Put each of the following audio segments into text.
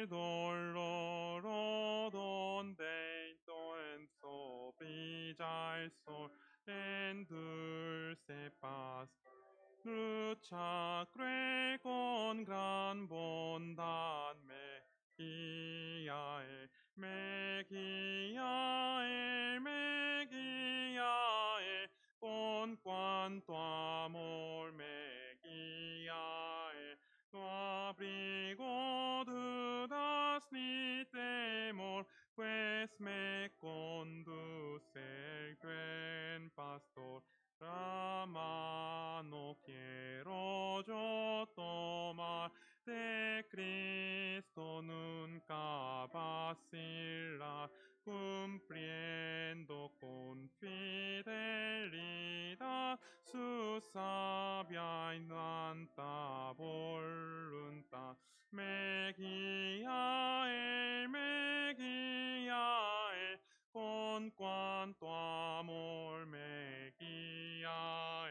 el dolor, oh, donde entonces brilla el sol en dulce paz. Lucha cruel con gran bondad me guía, me guía, me guía, con cuanto amor me guía, no abrigo dudas ni temor, pues me conduce el buen pastor. La mano quiero yo tomar, de Cristo nunca vacilar, cumpliendo con fidelidad su sabia y santa voluntad. Me guía, me guía, con cuanto amor me guía,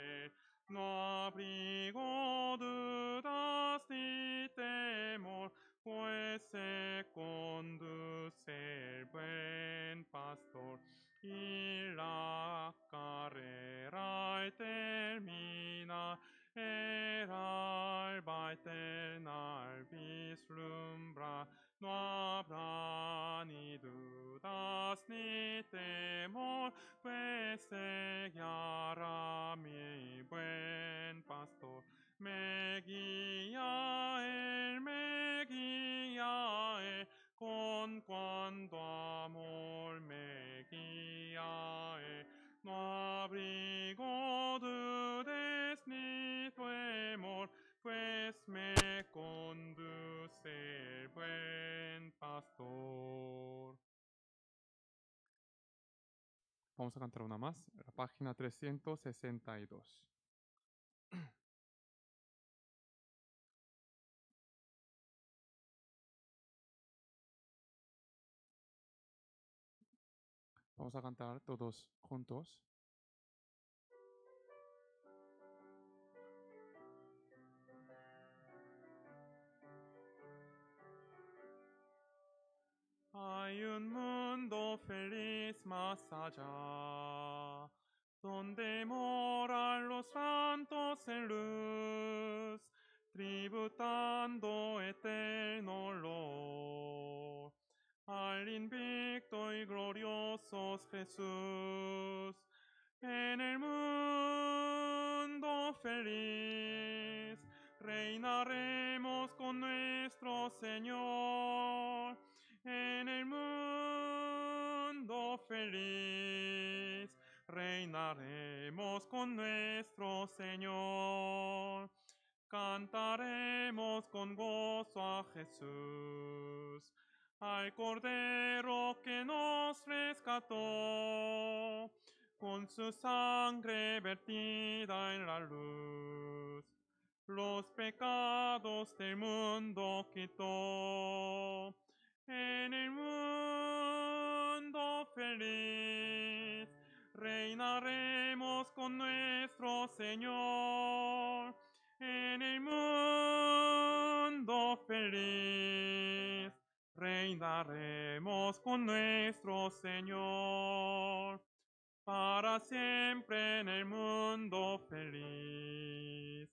no abrigo dudas ni temor, pues se conduce el buen pastor y la carrera termina, el alba eterna vislumbra. No habrá ni dudas ni temor, pues se guiará mi buen pastor. Me guía, me guía, con cuanto amor me guía, no abrigo dudas ni temor, pues me conduce el buen pastor. Vamos a cantar una más, la página 362. Vamos a cantar todos juntos. Hay un mundo feliz más allá, donde moran los santos en luz, tributando eterno olor al invicto y glorioso Jesús. En el mundo feliz reinaremos con nuestro Señor. En el mundo feliz reinaremos con nuestro Señor. Cantaremos con gozo a Jesús, al Cordero que nos rescató, con su sangre vertida en la luz. Los pecados del mundo quitó. En el mundo feliz reinaremos con nuestro Señor. En el mundo feliz reinaremos con nuestro Señor. Para siempre en el mundo feliz.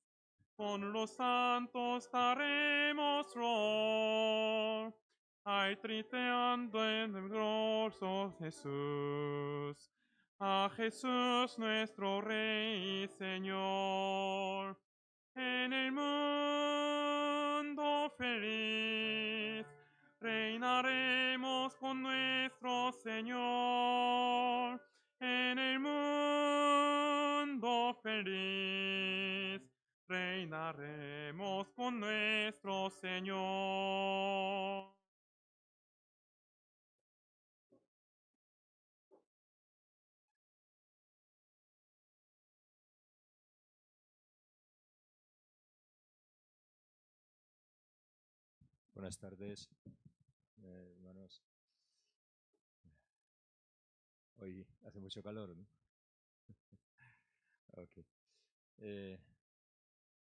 Con los santos daremos honor, ay, triteando en el glorioso Jesús, a Jesús nuestro Rey y Señor. En el mundo feliz reinaremos con nuestro Señor. En el mundo feliz reinaremos con nuestro Señor. Buenas tardes, hermanos. Hoy hace mucho calor, ¿no? Okay.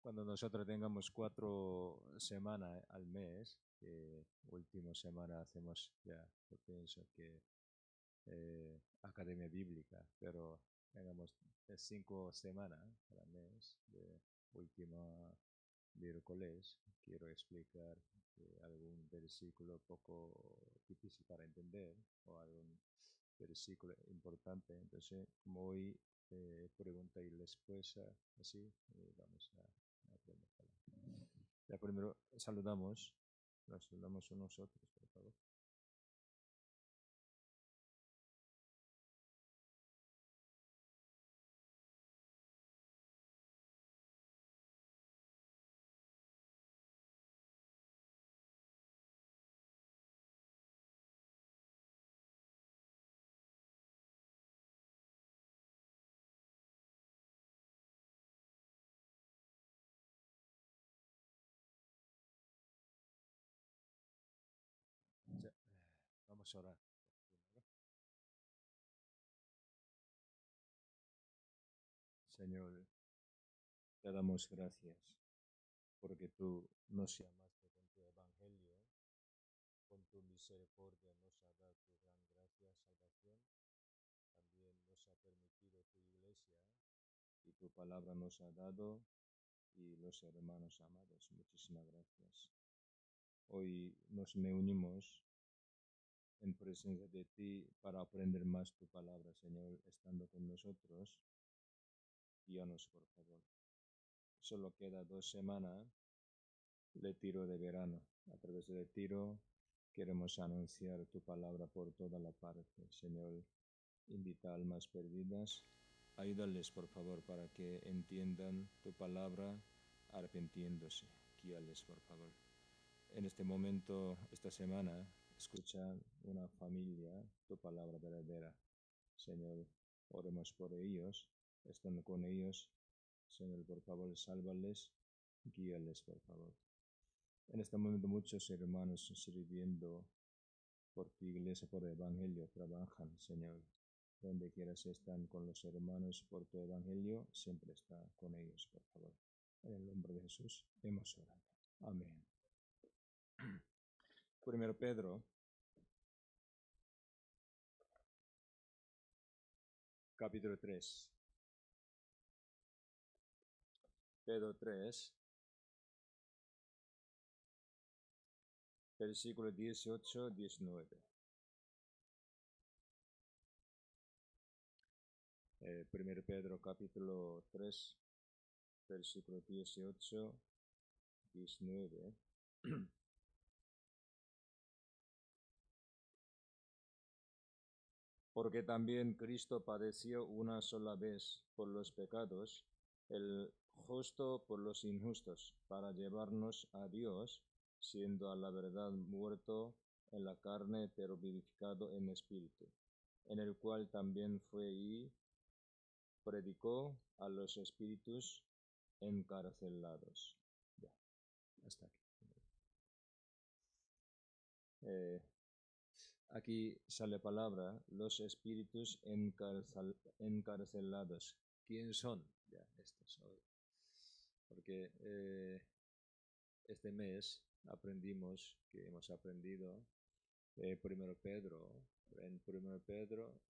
Cuando nosotros tengamos 4 semanas al mes, que última semana hacemos ya, yo pienso que Academia Bíblica, pero tengamos 5 semanas cada mes de última miércoles. Quiero explicar algún versículo poco difícil para entender o algún versículo importante. Entonces, como hoy pregunta y respuesta, así vamos a aprender. Ya primero saludamos, nos saludamos unos otros, por favor. Ya, vamos a orar. Señor, te damos gracias porque tú nos llamaste con tu evangelio, con tu misericordia nos ha dado tu gran gracia, salvación. También nos ha permitido tu iglesia y tu palabra nos ha dado y los hermanos amados. Muchísimas gracias. Hoy nos reunimos en presencia de ti para aprender más tu palabra, Señor, estando con nosotros. Guíanos, por favor. Solo queda 2 semanas de tiro de verano. A través del tiro queremos anunciar tu palabra por toda la parte. Señor, invita almas perdidas. Ayúdales, por favor, para que entiendan tu palabra arrepintiéndose. Guíales, por favor. En este momento, esta semana, escucha una familia tu palabra verdadera. Señor, oremos por ellos, están con ellos. Señor, por favor, sálvales, guíales, por favor. En este momento muchos hermanos sirviendo por tu iglesia, por el evangelio, trabajan, Señor. Donde quieras están con los hermanos por tu evangelio, siempre está con ellos, por favor. En el nombre de Jesús hemos orado. Amén. Primero Pedro, capítulo 3. Pedro 3, versículo 18-19. Primero Pedro capítulo 3, versículo 18-19. Porque también Cristo padeció una sola vez por los pecados, el justo por los injustos, para llevarnos a Dios, siendo a la verdad muerto en la carne, pero vivificado en espíritu, en el cual también fue y predicó a los espíritus encarcelados. Ya, hasta aquí. Aquí sale palabra, los espíritus encarcelados. ¿Quién son? Ya, estos. Porque este mes aprendimos, que hemos aprendido, primero Pedro. En primero Pedro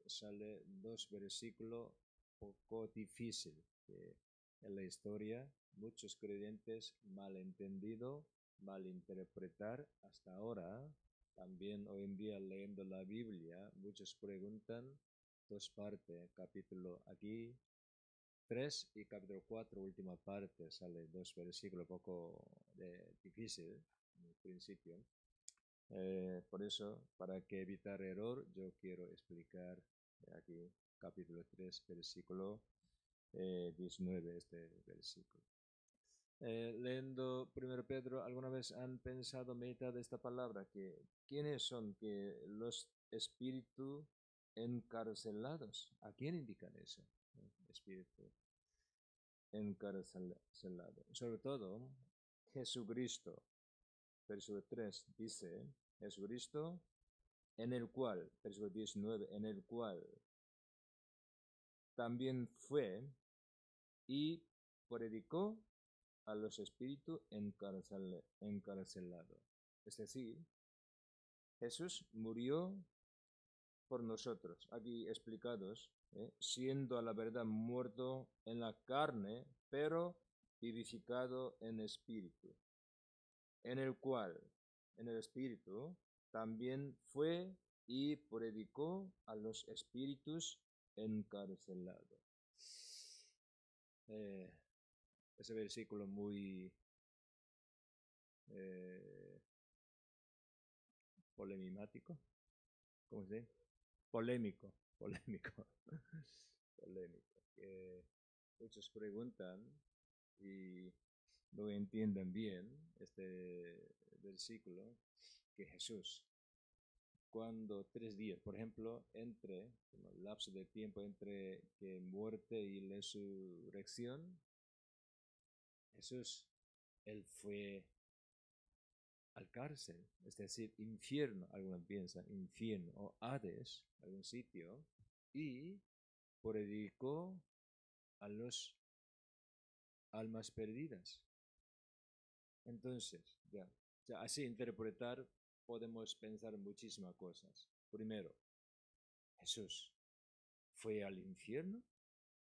sale 2 versículos poco difícil que en la historia muchos creyentes malentendido, malinterpretar hasta ahora. También hoy en día leyendo la Biblia, muchos preguntan 2 partes, capítulo aquí 3 y capítulo 4, última parte, sale 2 versículos poco difícil en el principio. Por eso, para que evitar error, yo quiero explicar aquí capítulo 3, versículo 19, este versículo. Leyendo primero Pedro, ¿alguna vez han pensado mitad de esta palabra? ¿Quiénes son que los espíritus encarcelados? ¿A quién indican eso? Espíritu encarcelado. Sobre todo, Jesucristo. Versículo 3 dice, Jesucristo, en el cual, versículo 19, en el cual también fue y predicó a los espíritus encarcelados. Es decir, Jesús murió por nosotros, aquí explicados, siendo a la verdad muerto en la carne, pero vivificado en espíritu, en el cual, en el espíritu, también fue y predicó a los espíritus encarcelados. Ese versículo muy polemático, ¿cómo se dice? Polémico, polémico. Que muchos preguntan y no entienden bien este versículo, que Jesús, cuando 3 días, por ejemplo, entre el lapso de tiempo entre que muerte y resurrección, Jesús, él fue al cárcel, es decir, infierno, algunos piensan, infierno o Hades, algún sitio, y predicó a las almas perdidas. Entonces, ya así interpretar podemos pensar muchísimas cosas. Primero, Jesús fue al infierno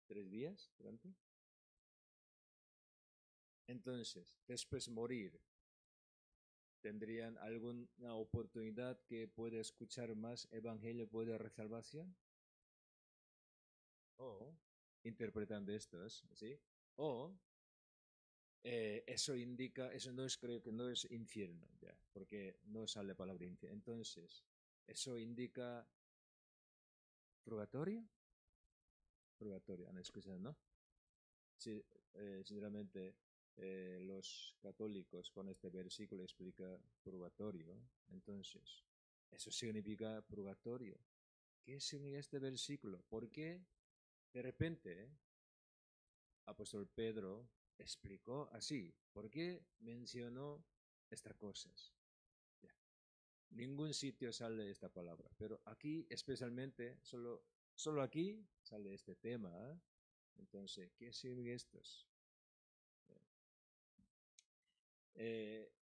3 días durante. Entonces, después morir, ¿tendrían alguna oportunidad que puede escuchar más evangelio, puede salvación? O, interpretando estos, ¿sí? O, eso indica, eso no es, creo que no es infierno, ya, porque no sale la palabra infierno. Entonces, eso indica purgatorio. Purgatorio, ¿han escuchado, no? Sí, sinceramente, los católicos con este versículo explica purgatorio. Entonces, eso significa purgatorio. ¿Qué significa este versículo? ¿Por qué de repente apóstol Pedro explicó así? ¿Por qué mencionó estas cosas? Ya. Ningún sitio sale esta palabra, pero aquí especialmente, solo aquí sale este tema. Entonces, ¿qué significa estos?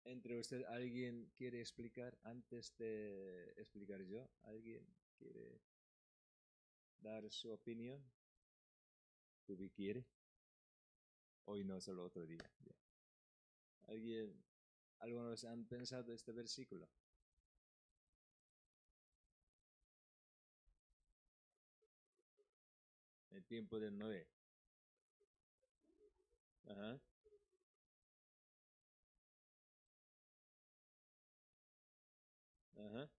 Entre ustedes, ¿alguien quiere explicar antes de explicar yo? ¿Alguien quiere dar su opinión? ¿Tú quiere? Hoy no, solo otro día. ¿Alguien, alguna vez han pensado este versículo? El tiempo de Noé. Ajá. Ajá.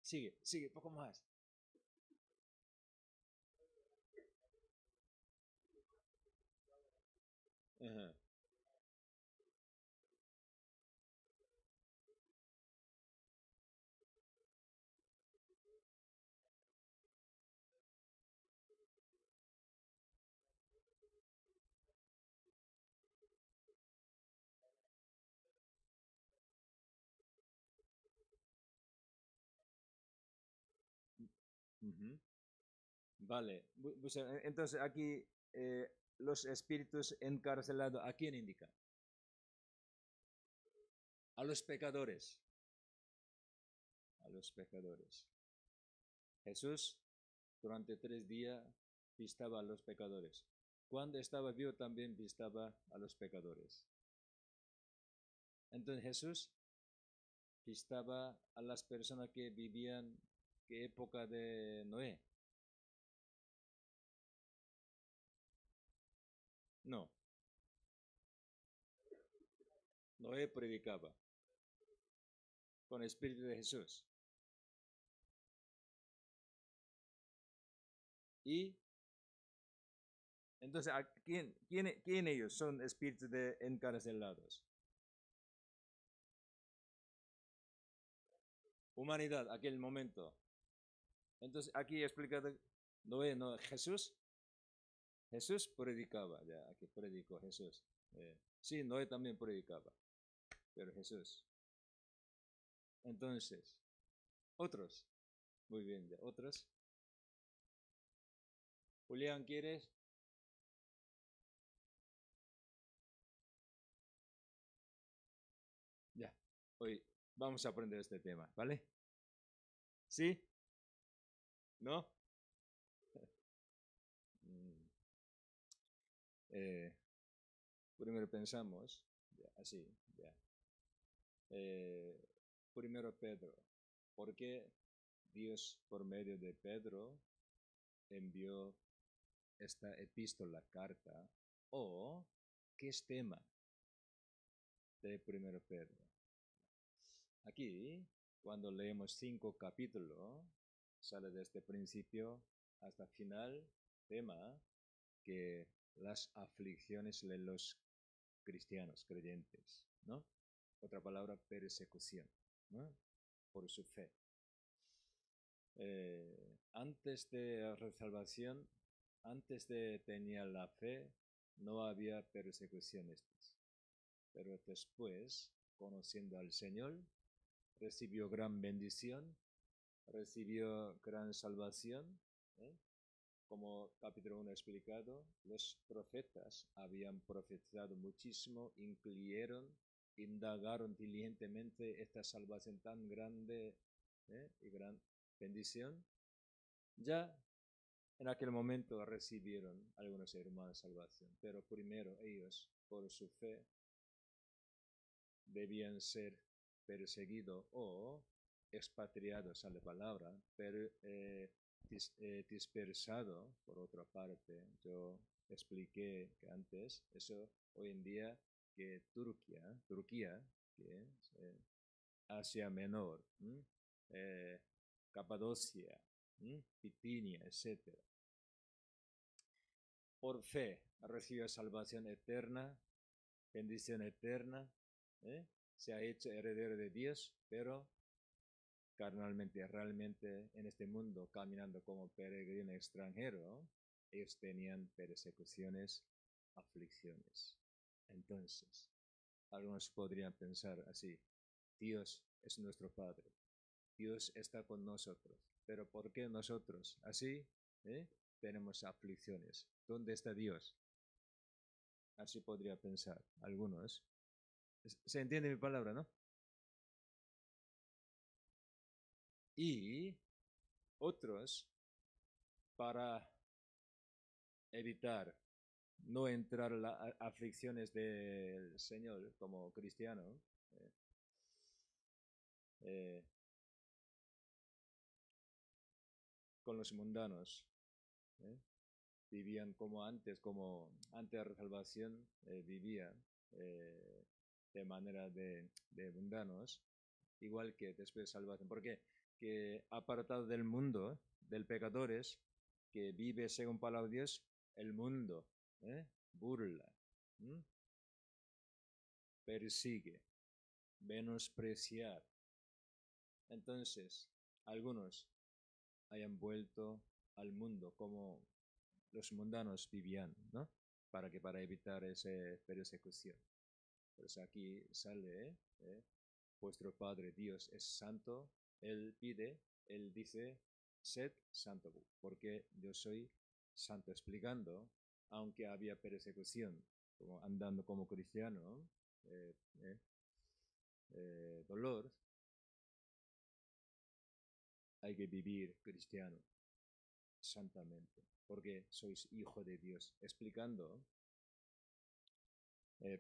Sigue, poco más. Ajá. Ujú. Vale. Pues, entonces aquí los espíritus encarcelados, ¿a quién indica? A los pecadores. A los pecadores. Jesús durante 3 días visitaba a los pecadores. Cuando estaba vivo también visitaba a los pecadores. Entonces Jesús visitaba a las personas que vivían, ¿qué época de Noé? No, Noé predicaba con el Espíritu de Jesús. Y entonces, ¿quién ellos son espíritus de encarcelados? Humanidad, aquel momento. Entonces, aquí explicado, Noé, no, Jesús predicaba, ya, aquí predicó Jesús. Sí, Noé también predicaba, pero Jesús. Entonces, otros. Muy bien, ya, otros. Julián, ¿quieres? Hoy vamos a aprender este tema, ¿vale? ¿Sí? ¿No? Mm, eh, Primero pensamos, ya, así, ya. Eh, Primero Pedro, ¿por qué Dios por medio de Pedro envió esta epístola, carta, o qué es tema de Primero Pedro? Aquí, cuando leemos 5 capítulos, sale desde principio hasta final, tema que las aflicciones de los cristianos, creyentes, ¿no? Otra palabra, persecución, ¿no? Por su fe. Antes de la salvación, antes de tener la fe, no había persecuciones. Pero después, conociendo al Señor, recibió gran bendición, recibió gran salvación. ¿Eh? Como capítulo 1 explicado, los profetas habían profetizado muchísimo, incluyeron, indagaron diligentemente esta salvación tan grande y gran bendición. Ya en aquel momento recibieron algunos hermanos salvación, pero primero ellos, por su fe, debían ser perseguidos o expatriados a la palabra, pero dispersado por otra parte. Yo expliqué que antes, eso hoy en día, que Turquía, que es Asia Menor, Capadocia, Bitinia, etc. Por fe recibió salvación eterna, bendición eterna, ¿eh? Se ha hecho heredero de Dios, pero carnalmente, realmente en este mundo, caminando como peregrino extranjero, ellos tenían persecuciones, aflicciones. Entonces, algunos podrían pensar así: Dios es nuestro Padre, Dios está con nosotros, pero ¿por qué nosotros así tenemos aflicciones? ¿Dónde está Dios? Así podría pensar algunos. ¿Se entiende mi palabra, no? Y otros, para evitar no entrar en las aflicciones del Señor como cristiano, eh, eh, con los mundanos, eh, vivían como antes de la salvación, vivían de manera de mundanos, igual que después de salvación. ¿Por qué? Que apartado del mundo, del pecadores, que vive según palabra de Dios, el mundo burla, persigue, menospreciar. Entonces, algunos hayan vuelto al mundo como los mundanos vivían, ¿no? Para evitar esa persecución. Pues aquí sale, vuestro Padre Dios es santo, Él pide, Él dice, sed santo, porque yo soy santo, explicando, aunque había persecución, como andando como cristiano, eh, eh, dolor, hay que vivir cristiano santamente, porque sois hijo de Dios, explicando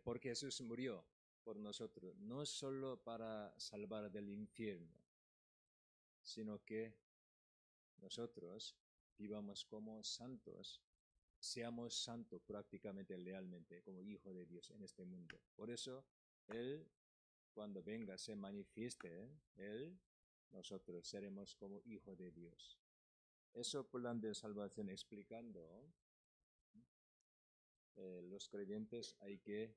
porque Jesús murió por nosotros, no solo para salvar del infierno, sino que nosotros vivamos como santos, seamos santos prácticamente, lealmente, como hijo de Dios en este mundo. Por eso, Él, cuando venga, se manifieste, Él, nosotros seremos como hijo de Dios. Eso plan de salvación explicando, los creyentes hay que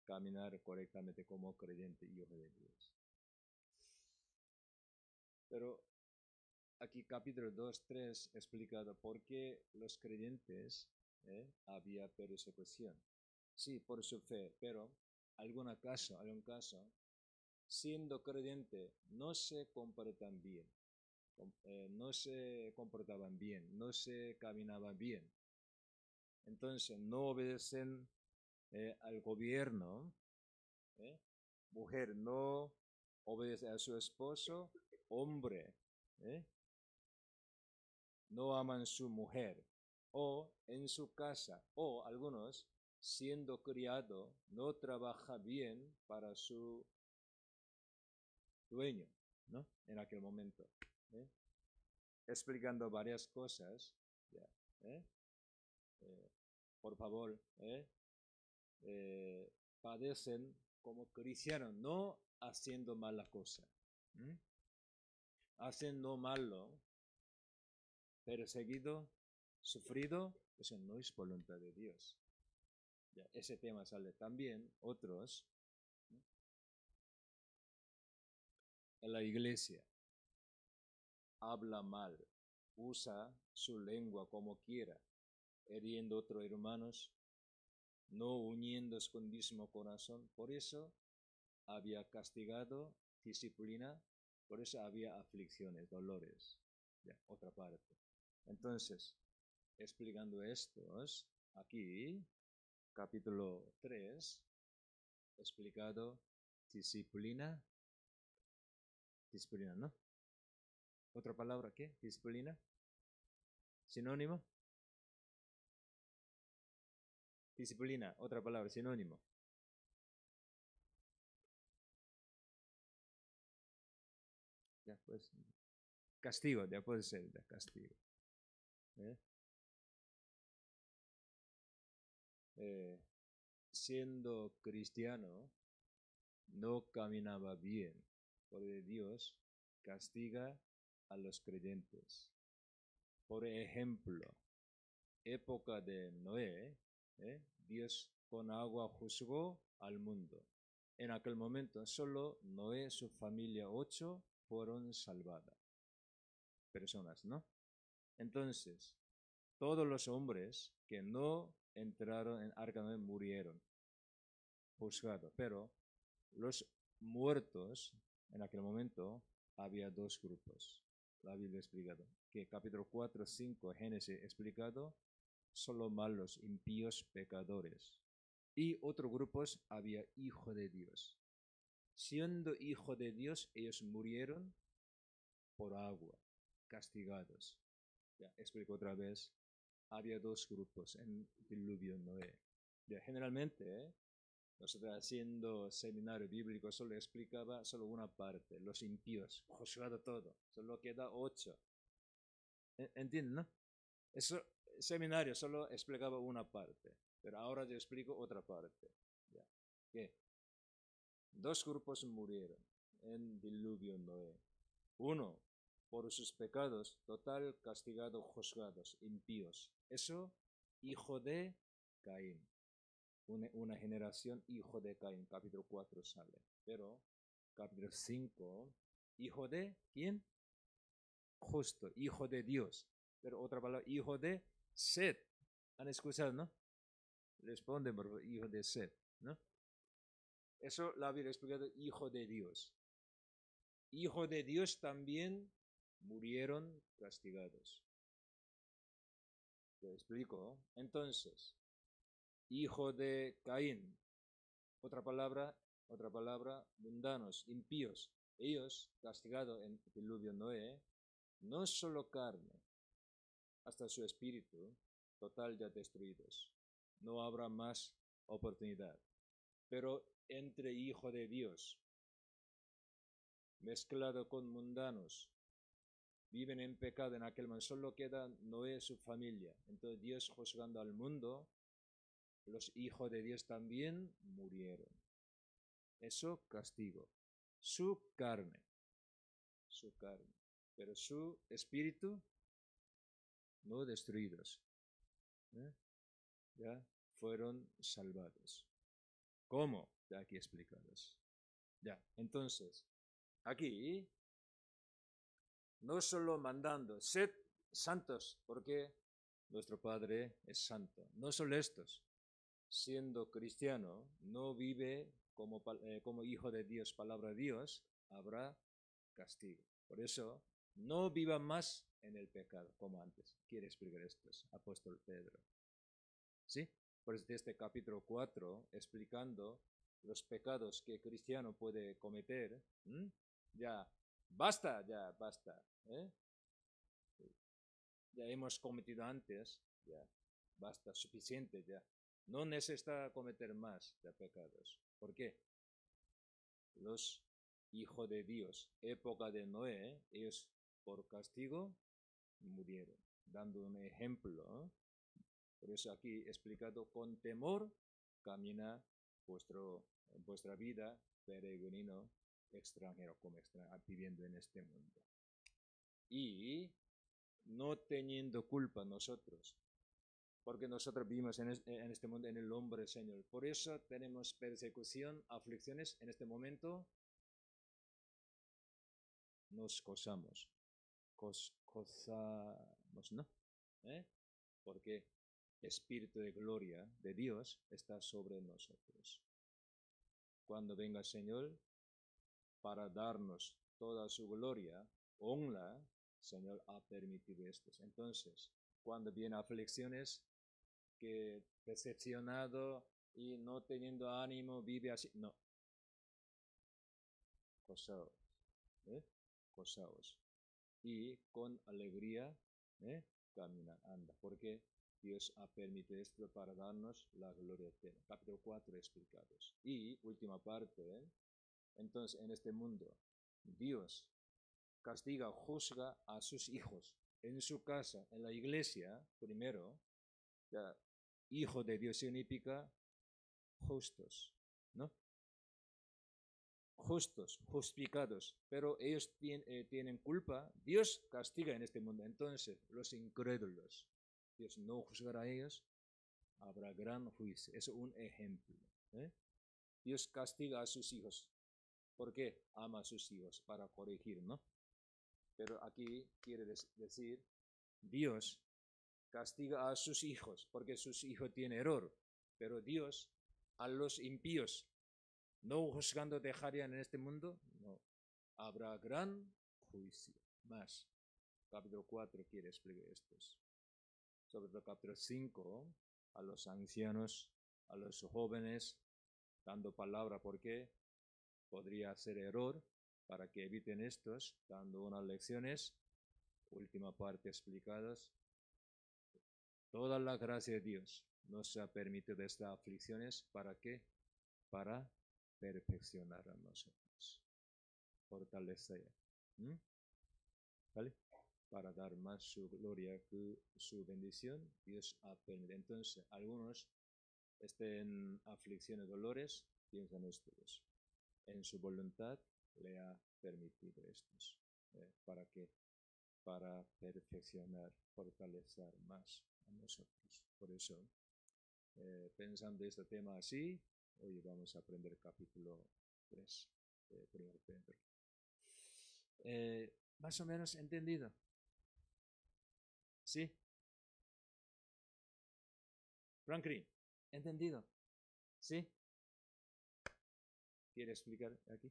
caminar correctamente como creyente hijo de Dios. Pero aquí capítulo 2, 3 explicado por qué los creyentes había persecución. Sí, por su fe, pero algún caso, siendo creyente, no se comportan bien, no se comportaban bien, no se caminaban bien. Entonces no obedecen al gobierno, mujer no obedece a su esposo, hombre, no aman a su mujer, o en su casa, o algunos, siendo criado, no trabaja bien para su dueño, ¿no? En aquel momento. Explicando varias cosas. Ya, por favor, padecen como cristianos, no haciendo mala cosa. Haciendo malo, perseguido, sufrido, eso no es voluntad de Dios. Ya, ese tema sale también. Otros, ¿no? En la iglesia habla mal, usa su lengua como quiera, hiriendo a otros hermanos, no uniéndose con el mismo corazón. Por eso había castigado, disciplina, por eso había aflicciones, dolores. Ya, otra parte. Entonces, explicando estos, aquí, capítulo 3, explicado disciplina, ¿no? ¿Otra palabra qué? Disciplina. Sinónimo. Disciplina, otra palabra, sinónimo. Ya, pues, castigo, ya puede ser, ya, castigo. Siendo cristiano, no caminaba bien, porque Dios castiga a los creyentes. Por ejemplo, época de Noé, Dios con agua juzgó al mundo. En aquel momento solo Noé, su familia, 8 fueron salvadas. Personas, ¿no? Entonces, todos los hombres que no entraron en Arca Noé murieron, juzgados. Pero los muertos, en aquel momento, había dos grupos. La Biblia explicado, que capítulo 4, 5, Génesis explicado, solo malos, impíos, pecadores. Y otros grupos había hijo de Dios. Siendo hijo de Dios, ellos murieron por agua, castigados. Ya explico otra vez, había dos grupos en diluvio Noé. Ya, generalmente, nosotros haciendo seminario bíblico solo explicaba solo una parte, los impíos, juzgado todo, solo queda 8. ¿Entienden, no? Eso, seminario solo explicaba una parte, pero ahora yo explico otra parte. ¿Ya? ¿Qué? Dos grupos murieron en diluvio Noé. Uno, por sus pecados, total castigado, juzgados, impíos. Eso, hijo de Caín. Una generación hijo de Caín, capítulo 4 sale. Pero, capítulo 5, hijo de ¿quién? Justo, hijo de Dios. Pero otra palabra, hijo de Set. ¿Han escuchado, no? Responden, por favor, hijo de Set, ¿no? Eso la Biblia explicado, hijo de Dios. Hijo de Dios también murieron castigados. Te explico. Entonces, hijo de Caín, otra palabra, mundanos, impíos. Ellos, castigados en el diluvio Noé, no solo carne, hasta su espíritu, total ya destruidos. No habrá más oportunidad. Pero entre hijo de Dios, mezclado con mundanos, viven en pecado en aquel momento, solo queda Noé y su familia. Entonces Dios juzgando al mundo, los hijos de Dios también murieron. Eso castigo. Su carne, pero su espíritu no destruidos. Ya fueron salvados. ¿Cómo? Ya aquí explicados. Ya, entonces, aquí no solo mandando, sed santos, porque nuestro Padre es santo. No solo estos, siendo cristiano, no vive como hijo de Dios, palabra de Dios, habrá castigo. Por eso, no viva más en el pecado como antes. Quiere explicar esto, apóstol Pedro. ¿Sí? Por eso desde capítulo 4, explicando los pecados que el cristiano puede cometer, ya basta, ¿eh? Ya hemos cometido antes, ya basta, suficiente ya. No necesita cometer más de pecados. ¿Por qué? Los hijos de Dios, época de Noé, ellos por castigo murieron, dando un ejemplo, ¿eh? Por eso aquí explicado, con temor camina vuestra vida peregrino extranjero, como viviendo en este mundo. Y no teniendo culpa nosotros, porque nosotros vivimos en este mundo, en el hombre, Señor. Por eso tenemos persecución, aflicciones. En este momento nos gozamos, ¿no? Porque el Espíritu de gloria de Dios está sobre nosotros. Cuando venga el Señor para darnos toda su gloria, honra, Señor ha permitido estos. Entonces, cuando vienen aflicciones, que decepcionado y no teniendo ánimo vive así, no. Gozaos, gozaos. Y con alegría, camina, anda, porque Dios ha permitido esto para darnos la gloria eterna. Capítulo 4 explicados. Y última parte, entonces en este mundo, Dios castiga, juzga a sus hijos en su casa, en la iglesia, primero, ya, hijo de Dios significa justos, ¿no? Justos, justificados, pero ellos tienen culpa. Dios castiga en este mundo. Entonces, los incrédulos, Dios no juzgará a ellos, habrá gran juicio. Es un ejemplo. Dios castiga a sus hijos. ¿Por qué? Ama a sus hijos para corregir, ¿no? Pero aquí quiere decir, Dios castiga a sus hijos porque sus hijos tienen error. Pero Dios a los impíos, no juzgando dejarían en este mundo, no. Habrá gran juicio. Más. Capítulo 4 quiere explicar estos. Sobre todo capítulo 5, a los ancianos, a los jóvenes, dando palabra porque podría ser error para que eviten estos, dando unas lecciones. Última parte explicadas. Toda la gracia de Dios nos ha permitido estas aflicciones. ¿Para qué? Para perfeccionar a nosotros. Fortalecer. ¿Vale? Para dar más su gloria que su bendición. Dios ha permitido. Entonces, algunos estén en aflicciones, dolores, piensan ustedes. En su voluntad le ha permitido estos. ¿Para qué? Para perfeccionar, fortalecer más a nosotros. Por eso, pensando este tema así, hoy vamos a aprender capítulo 3 de 1 Pedro. ¿Más o menos entendido? ¿Sí? Franklin, ¿entendido? ¿Sí? ¿Quiere explicar aquí?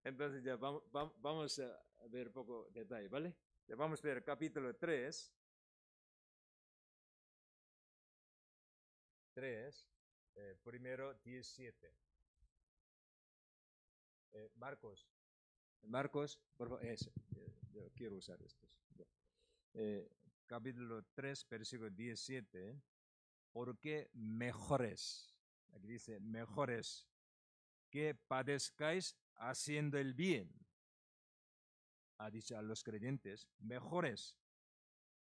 Entonces ya vamos a ver poco detalle, ¿vale? Ya vamos a ver capítulo 3. 3, primero 17. Marcos, por favor, yo quiero usar estos. Capítulo 3, versículo 17. Porque mejores, aquí dice, mejores que padezcáis haciendo el bien. Ha dicho a los creyentes, mejores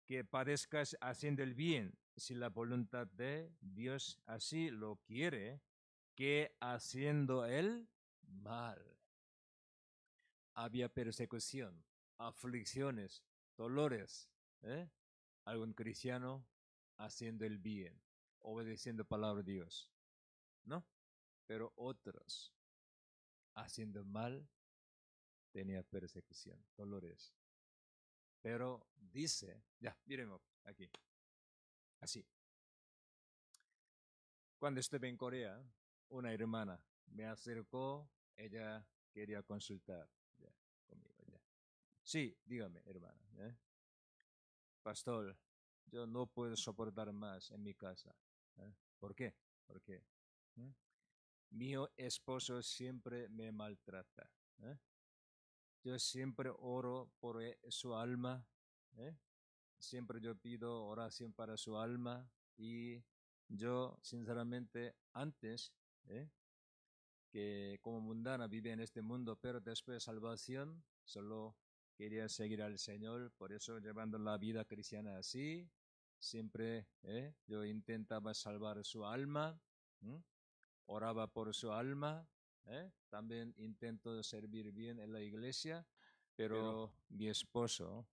que padezcáis haciendo el bien, si la voluntad de Dios así lo quiere, que haciendo el mal. Había persecución, aflicciones, dolores. Algún cristiano haciendo el bien, obedeciendo palabra de Dios, ¿no? Pero otros haciendo mal tenía persecución, dolores. Pero dice, ya, miren aquí, así. Cuando estuve en Corea, una hermana me acercó, ella quería consultar conmigo. Ya. Sí, dígame, hermana. Pastor, yo no puedo soportar más en mi casa. ¿Por qué? Porque mi esposo siempre me maltrata. Yo siempre oro por su alma. Siempre yo pido oración para su alma. Y yo, sinceramente, antes que como mundana vive en este mundo, pero después de salvación, solo quería seguir al Señor, por eso llevando la vida cristiana así, siempre yo intentaba salvar su alma, oraba por su alma, también intento servir bien en la iglesia, pero mi esposo,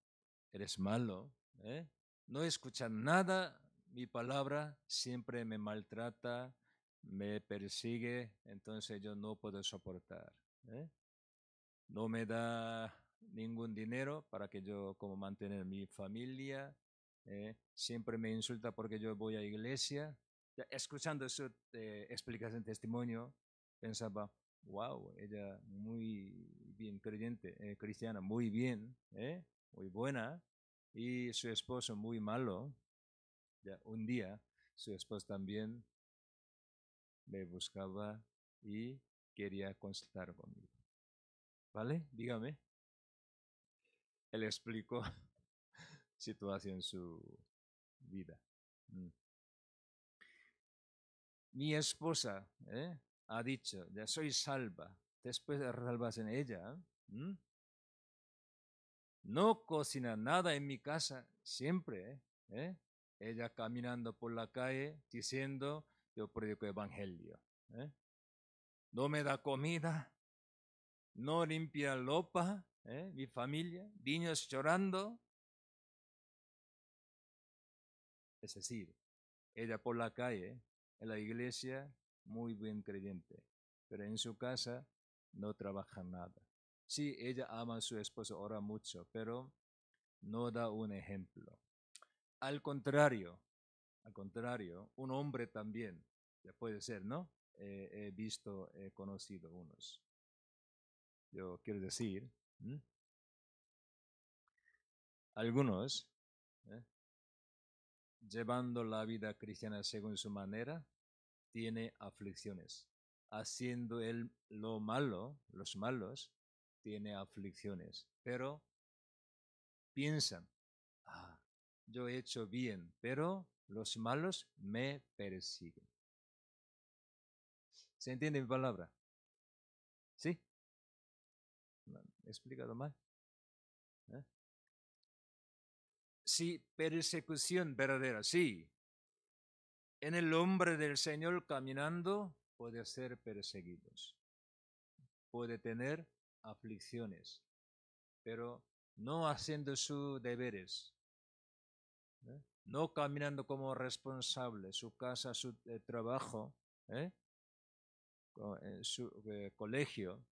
eres malo, no escucha nada, mi palabra, siempre me maltrata, me persigue, entonces yo no puedo soportar. No me da ningún dinero para que yo como mantener mi familia. Siempre me insulta porque yo voy a iglesia. Ya, escuchando su explicación, testimonio, pensaba, wow, ella muy bien creyente, cristiana, muy bien, muy buena, y su esposo muy malo. Ya, un día su esposo también me buscaba y quería consultar conmigo. ¿Vale? Dígame. Él explicó situación en su vida. Mi esposa ha dicho, ya soy salva. Después de salvarse en ella, no cocina nada en mi casa, siempre. Ella caminando por la calle diciendo, yo predico evangelio. No me da comida, no limpia ropa, mi familia, niños llorando. Es decir, ella por la calle, en la iglesia, muy bien creyente, pero en su casa no trabaja nada. Sí, ella ama a su esposo, ora mucho, pero no da un ejemplo. Al contrario, un hombre también, ya puede ser, ¿no? He visto, he conocido unos. Yo quiero decir, algunos, llevando la vida cristiana según su manera, tiene aflicciones. Haciendo él lo malo, los malos, tiene aflicciones. Pero piensan, yo he hecho bien, pero los malos me persiguen. ¿Se entiende mi palabra? ¿Sí? ¿He explicado mal? Sí, persecución verdadera, sí. En el hombre del Señor caminando puede ser perseguidos. Puede tener aflicciones, pero no haciendo sus deberes, no caminando como responsable, su casa, su trabajo, su colegio,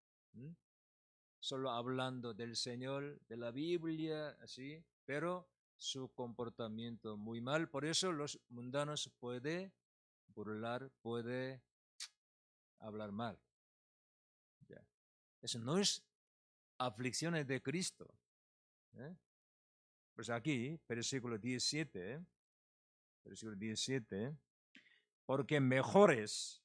solo hablando del Señor, de la Biblia, así, pero su comportamiento muy mal. Por eso los mundanos pueden burlar, pueden hablar mal. Ya. Eso no es aflicciones de Cristo. Pues aquí, versículo 17, porque mejor es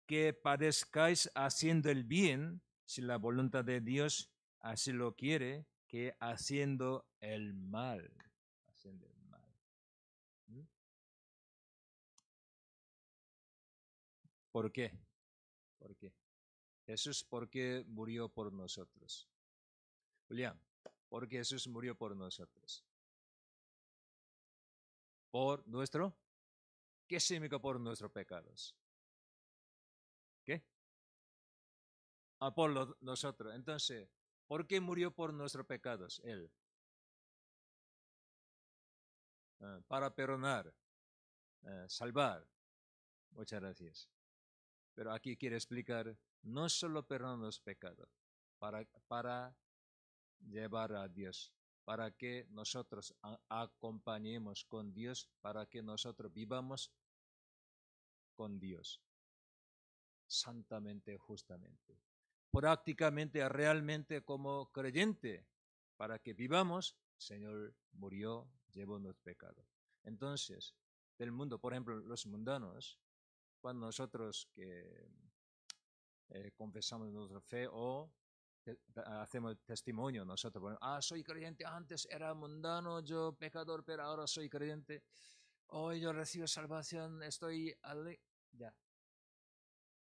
que padezcáis haciendo el bien, si la voluntad de Dios así lo quiere, que haciendo el mal. Haciendo el mal. ¿Por qué? ¿Por qué? Jesús, ¿por qué murió por nosotros? Julián, ¿por qué Jesús murió por nosotros? ¿Por nuestro? ¿Qué significa por nuestros pecados? ¿Qué? Por nosotros. Entonces, ¿por qué murió por nuestros pecados Él? Para perdonar, salvar. Muchas gracias. Pero aquí quiere explicar, no solo perdonar los pecados, para llevar a Dios, para que nosotros acompañemos con Dios, para que nosotros vivamos con Dios, santamente, justamente, prácticamente, realmente como creyente, para que vivamos, el Señor murió, llevó nuestros pecados. Entonces, del mundo. Por ejemplo, los mundanos, cuando nosotros que confesamos nuestra fe o hacemos testimonio nosotros, bueno, soy creyente, antes era mundano, yo pecador, pero ahora soy creyente, hoy yo recibo salvación, estoy ya.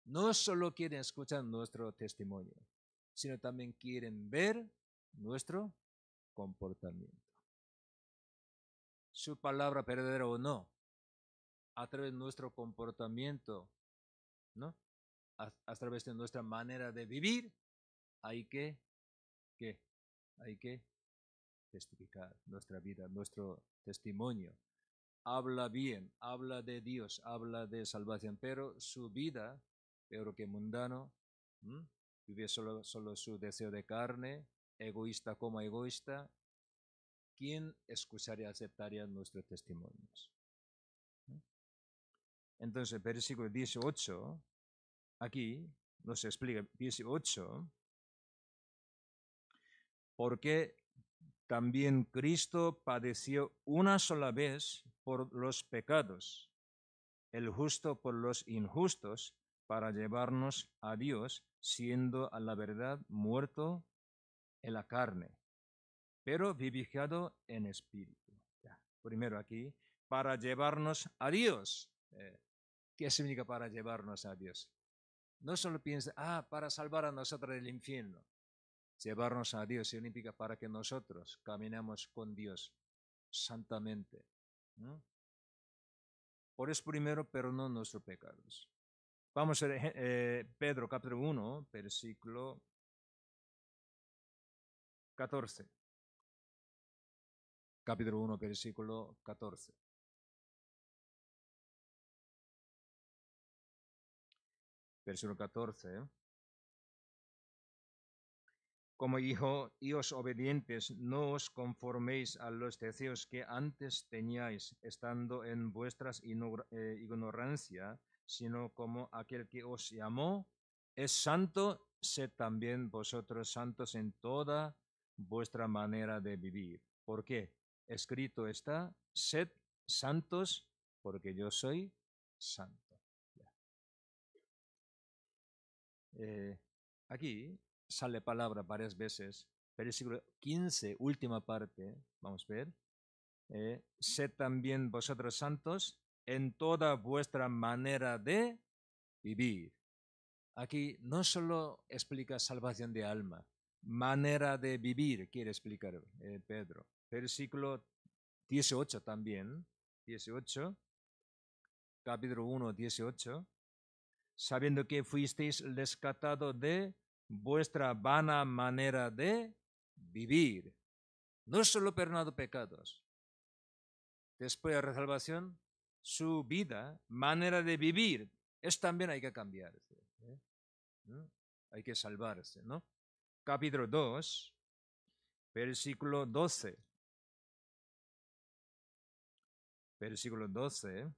No solo quieren escuchar nuestro testimonio, sino también quieren ver nuestro comportamiento. Su palabra verdadera o no, a través de nuestro comportamiento, ¿no? A través de nuestra manera de vivir, hay que testificar nuestra vida, nuestro testimonio. Habla bien, habla de Dios, habla de salvación, pero su vida, peor que mundano, vive solo su deseo de carne, egoísta como egoísta. ¿Quién escucharía y aceptaría nuestros testimonios? Entonces, versículo 18, aquí nos explica, 18, porque también Cristo padeció una sola vez por los pecados, el justo por los injustos, para llevarnos a Dios, siendo a la verdad muerto en la carne, pero vivificado en espíritu. Ya. Primero aquí, para llevarnos a Dios. ¿Qué significa para llevarnos a Dios? No solo piensa, para salvar a nosotros del infierno. Llevarnos a Dios significa para que nosotros caminemos con Dios santamente. ¿No? Por eso primero perdonó nuestros pecados. Vamos a ver Pedro capítulo 1, versículo 14. Capítulo 1, versículo 14. Versículo 14. Como hijos obedientes, no os conforméis a los deseos que antes teníais, estando en vuestras ignorancia, sino como aquel que os llamó es santo, sed también vosotros santos en toda vuestra manera de vivir. ¿Por qué? Escrito está, sed santos, porque yo soy santo. Aquí sale palabra varias veces. Versículo 15, última parte, vamos a ver. Sed también vosotros santos en toda vuestra manera de vivir. Aquí no solo explica salvación de alma, manera de vivir, quiere explicar Pedro. Versículo 18 también, 18, capítulo 1, 18. Sabiendo que fuisteis rescatados de vuestra vana manera de vivir. No solo perdonado pecados. Después de la salvación, su vida, manera de vivir, es también hay que cambiarse. ¿No? Hay que salvarse, ¿no? Capítulo 2, versículo 12. Versículo 12.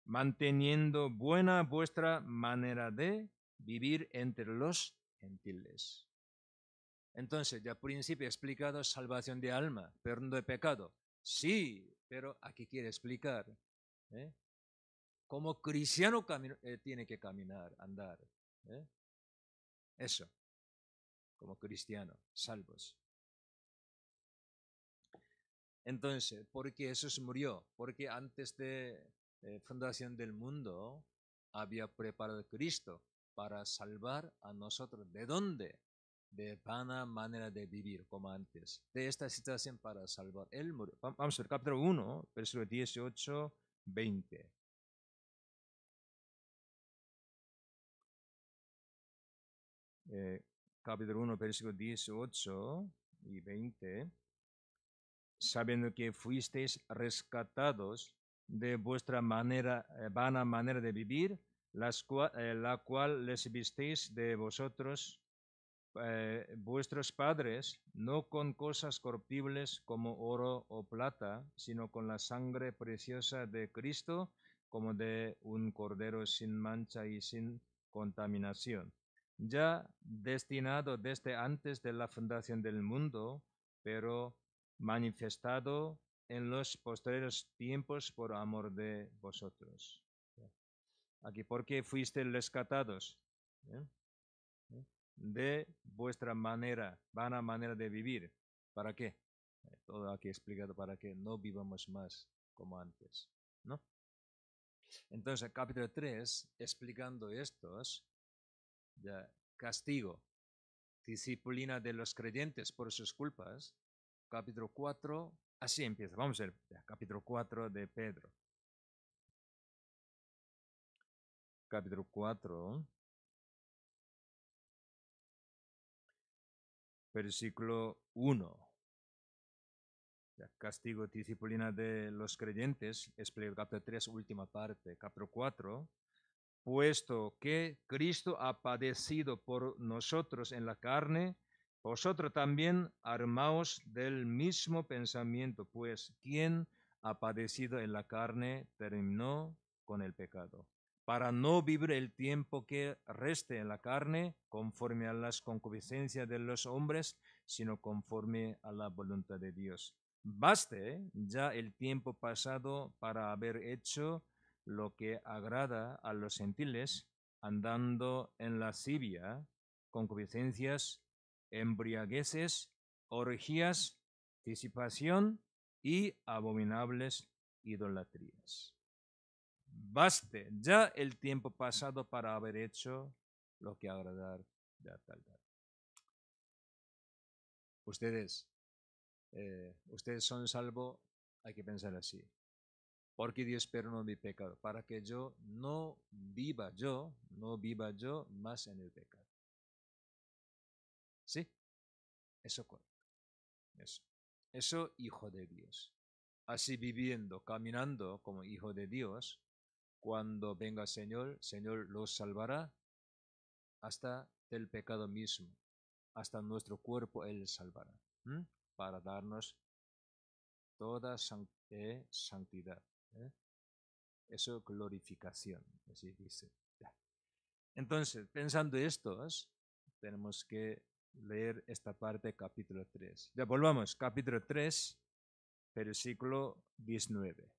Manteniendo buena vuestra manera de vivir entre los gentiles. Entonces, ya al principio he explicado salvación de alma, perdón de pecado. Sí, pero aquí quiere explicar cómo cristiano tiene que caminar, andar. Eso, como cristiano, salvos. Entonces, ¿por qué Jesús murió? Porque antes de fundación del mundo había preparado a Cristo para salvar a nosotros. ¿De dónde? De vana manera de vivir como antes, de esta situación para salvar. Él murió. Vamos a ver, capítulo 1, versículo 18, 20. Capítulo 1, versículo 18 y 20. Sabiendo que fuisteis rescatados de vuestra vana manera de vivir, la cual recibisteis de vosotros vuestros padres, no con cosas corruptibles como oro o plata, sino con la sangre preciosa de Cristo, como de un cordero sin mancha y sin contaminación, ya destinado desde antes de la fundación del mundo, pero manifestado en los posteriores tiempos por amor de vosotros. Aquí, ¿por qué fuisteis rescatados? De vuestra vana manera de vivir. ¿Para qué? Todo aquí explicado para que no vivamos más como antes, ¿no? Entonces, capítulo 3, explicando estos, ya, castigo, disciplina de los creyentes por sus culpas. Capítulo 4, así empieza. Vamos a ver, ya, capítulo 4 de Pedro. Capítulo 4, versículo 1. Ya, castigo, disciplina de los creyentes, explica capítulo 3, última parte. Capítulo 4, puesto que Cristo ha padecido por nosotros en la carne, vosotros también armaos del mismo pensamiento, pues quien ha padecido en la carne terminó con el pecado, para no vivir el tiempo que reste en la carne conforme a las concupiscencias de los hombres, sino conforme a la voluntad de Dios. Baste ya el tiempo pasado para haber hecho lo que agrada a los gentiles, andando en lascivia, concupiscencias, embriagueces, orgías, disipación y abominables idolatrías. Baste ya el tiempo pasado para haber hecho lo que agradar de tal. Ustedes son salvos, hay que pensar así. Porque Dios perdonó mi pecado, para que yo no viva yo más en el pecado. ¿Sí? Eso correcto. Eso hijo de Dios. Así viviendo, caminando como hijo de Dios, cuando venga el Señor los salvará hasta del pecado mismo, hasta nuestro cuerpo Él salvará, para darnos toda santidad. Eso glorificación, así dice. Entonces, pensando estos, tenemos que leer esta parte, capítulo 3. Ya, volvamos, capítulo 3, versículo 19.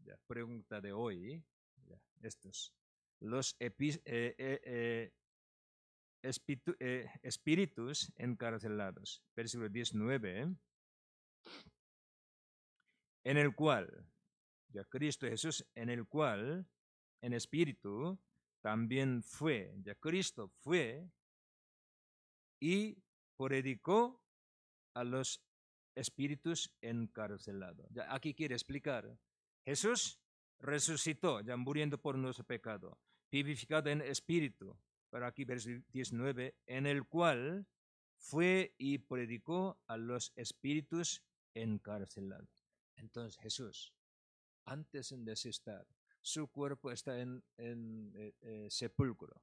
Ya, pregunta de hoy, ya, estos. Los espíritus encarcelados, versículo 19, en el cual, ya Cristo Jesús, en el cual, en espíritu, también fue, ya Cristo fue y predicó a los espíritus encarcelados. Ya aquí quiere explicar, Jesús resucitó, ya muriendo por nuestro pecado, vivificado en espíritu, pero aquí versículo 19, en el cual fue y predicó a los espíritus encarcelados. Entonces Jesús, antes de estar, su cuerpo está en sepulcro.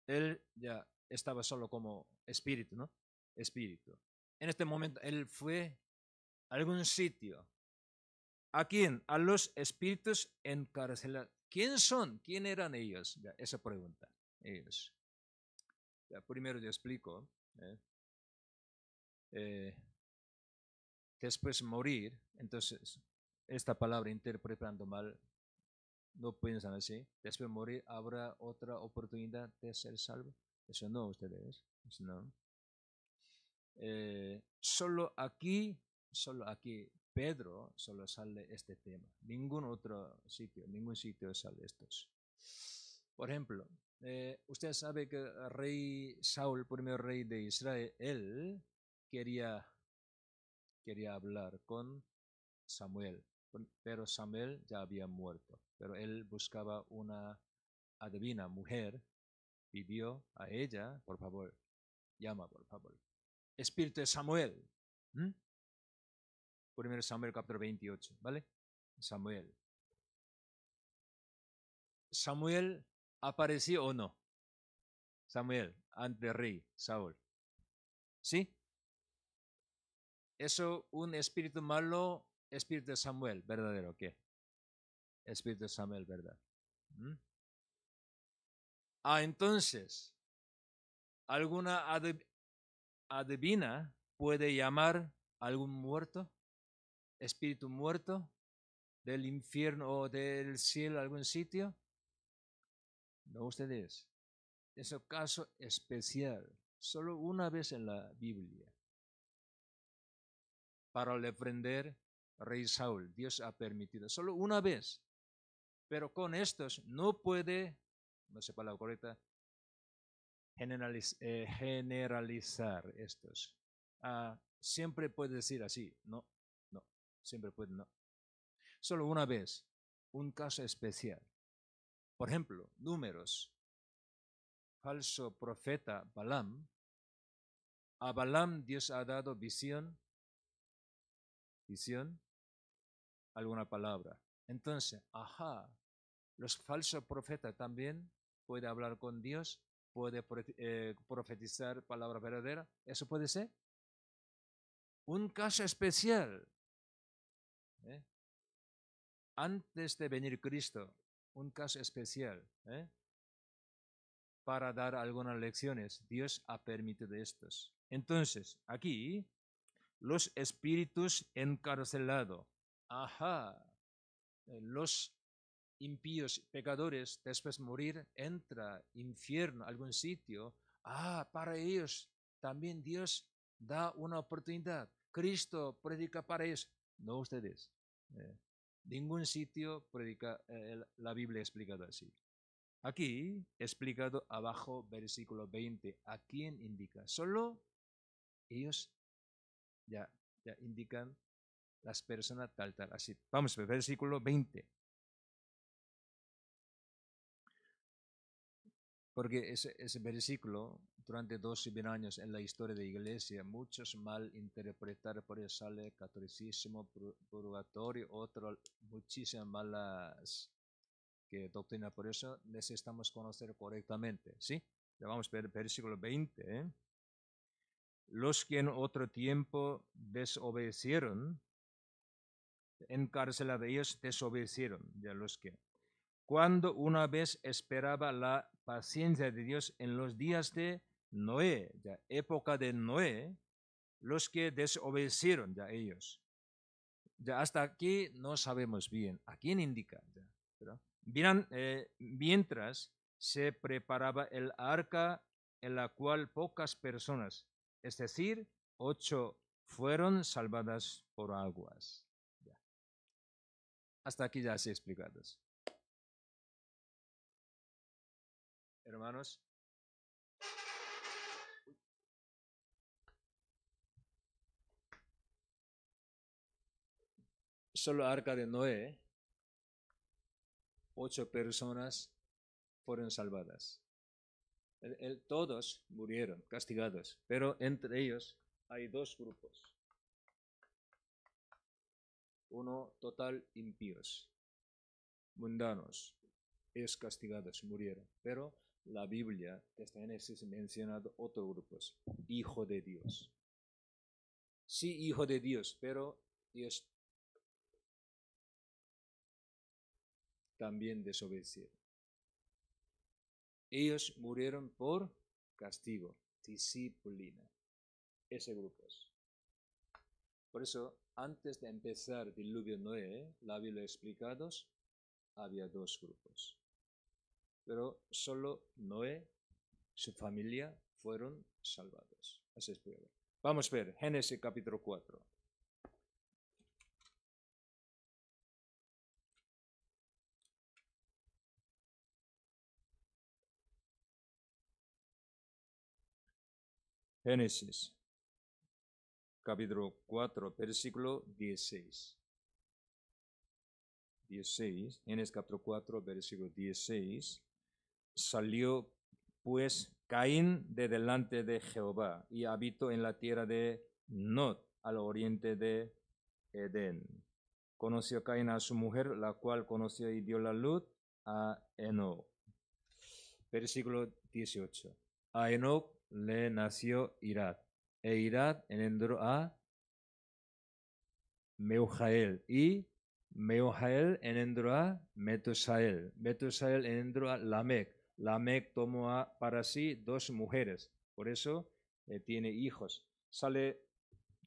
Él ya estaba solo como espíritu, ¿no? Espíritu. En este momento él fue a algún sitio. ¿A quién? A los espíritus encarcelados. ¿Quién son? ¿Quién eran ellos? Ya, esa pregunta. Ellos. Ya, primero yo explico. Después morir, entonces esta palabra interpretando mal, no piensan así. Después morir habrá otra oportunidad de ser salvo. Eso no, ustedes. Eso no. Solo aquí, Pedro, solo sale este tema. Ningún sitio sale estos. Por ejemplo, usted sabe que el rey Saúl, el primer rey de Israel, él quería hablar con Samuel, pero Samuel ya había muerto. Pero él buscaba una adivina mujer, pidió a ella, por favor, llama, por favor. Espíritu de Samuel. Primero Samuel capítulo 28, ¿vale? Samuel apareció o no. Samuel, ante el rey Saúl. ¿Sí? Eso, un espíritu malo, espíritu de Samuel, verdadero, ¿qué? Espíritu de Samuel, ¿verdad? Entonces, ¿alguna adivina puede llamar a algún muerto? espíritu muerto del infierno o del cielo, algún sitio? No ustedes. Es un caso especial, solo una vez en la Biblia. Para defender rey Saúl, Dios ha permitido, solo una vez. Pero con estos no puede, no sé la palabra correcta, generalizar estos. Siempre puede decir así, no, siempre puede no. Solo una vez, un caso especial. Por ejemplo, Números, falso profeta Balaam. A Balaam Dios ha dado visión, alguna palabra. Entonces, los falsos profetas también pueden hablar con Dios, puede profetizar palabra verdadera. ¿Eso puede ser? Un caso especial. Antes de venir Cristo, un caso especial. Para dar algunas lecciones, Dios ha permitido estos. Entonces, aquí, los espíritus encarcelados. Los impíos, pecadores, después de morir, entra infierno, algún sitio. Para ellos también Dios da una oportunidad. Cristo predica para ellos, no ustedes. Ningún sitio predica, la Biblia explicada así. Aquí, explicado abajo, versículo 20, ¿a quién indica? Solo ellos ya indican las personas tal. Así, vamos a ver, versículo 20. Porque ese versículo, durante 12 años en la historia de la iglesia, muchos mal interpretaron, por eso sale catolicismo, purgatorio, muchísimas malas doctrinas. Por eso necesitamos conocer correctamente, ¿sí? Ya vamos a ver el versículo 20. Los que en otro tiempo desobedecieron, encarcelados ellos desobedecieron, ya los que. Cuando una vez esperaba la paciencia de Dios en los días de Noé, ya época de Noé, los que desobedecieron, ya ellos. Ya hasta aquí no sabemos bien a quién indica. Ya, ¿verdad? Mientras se preparaba el arca en la cual pocas personas, es decir, 8 fueron salvadas por aguas. Ya. Hasta aquí ya se explicados. Hermanos, solo arca de Noé, 8 personas fueron salvadas. Todos murieron castigados, pero entre ellos hay 2 grupos. Uno total impíos, mundanos, ellos castigados, murieron. Pero la Biblia, desde Génesis, ha mencionado otros grupos, hijo de Dios. Sí, hijo de Dios, pero ellos también desobedecieron. Ellos murieron por castigo, disciplina. Ese grupo. Por eso, antes de empezar el diluvio Noé, la Biblia explicados, había 2 grupos. Pero solo Noé, su familia, fueron salvados. Así es. Vamos a ver, Génesis capítulo 4. Génesis capítulo 4, versículo 16. Génesis capítulo 4, versículo 16. Salió pues Caín de delante de Jehová y habitó en la tierra de Nod, al oriente de Edén. Conoció Caín a su mujer, la cual conoció y dio la luz a Enoc. Versículo 18. A Enoc le nació Irad, e Irad engendró a Meujael, y Meujael engendró a Metusael. Metusael engendró a Lamec. Lamec tomó para sí 2 mujeres, por eso tiene hijos.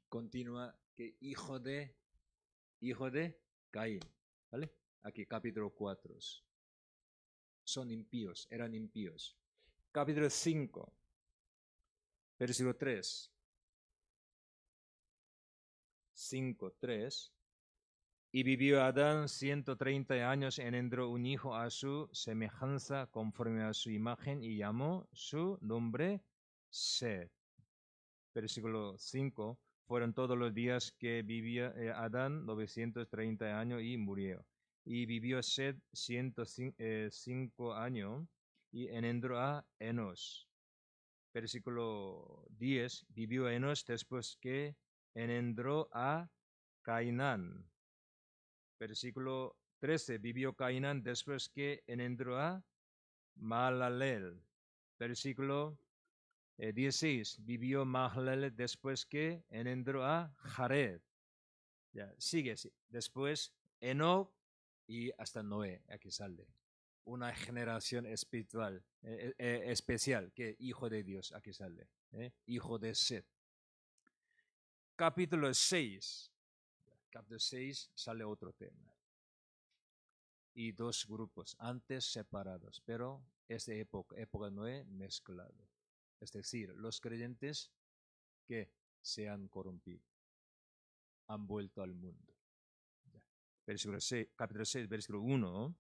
Continúa que hijo de hijo de Caín. ¿Vale? Aquí capítulo 4. Son impíos, eran impíos. Capítulo 5, versículo 3. 5, 3. Y vivió Adán 130 años, engendró un hijo a su semejanza, conforme a su imagen, y llamó su nombre Set. Versículo 5. Fueron todos los días que vivía Adán 930 años y murió. Y vivió Set 105 años y engendró a Enos. Versículo 10. Vivió Enos después que engendró a Cainán. Versículo 13. Vivió Cainán después que engendró a Mahalalel. Versículo 16. Vivió Mahalalel después que engendró a Jared. Ya, sigue. Después Enoch y hasta Noé. Aquí sale. Una generación espiritual, especial, que hijo de Dios. Aquí sale. Hijo de Set. Capítulo 6. Capítulo 6 sale otro tema. Y dos grupos, antes separados, pero esta época Noé, mezclado. Es decir, los creyentes que se han corrompido, han vuelto al mundo. Versículo 6, capítulo 6, versículo 1.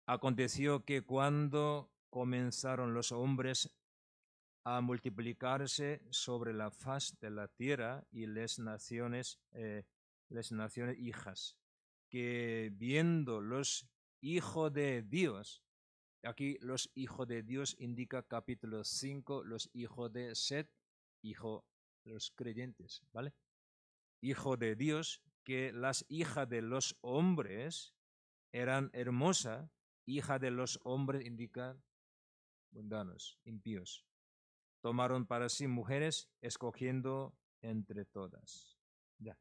Aconteció que cuando comenzaron los hombres a multiplicarse sobre la faz de la tierra y las naciones hijas, que viendo los hijos de Dios, aquí los hijos de Dios indica capítulo 5, los hijos de Set, los creyentes, ¿vale? Hijo de Dios, que las hijas de los hombres eran hermosas, hija de los hombres indica mundanos, impíos. Tomaron para sí mujeres, escogiendo entre todas. Ya.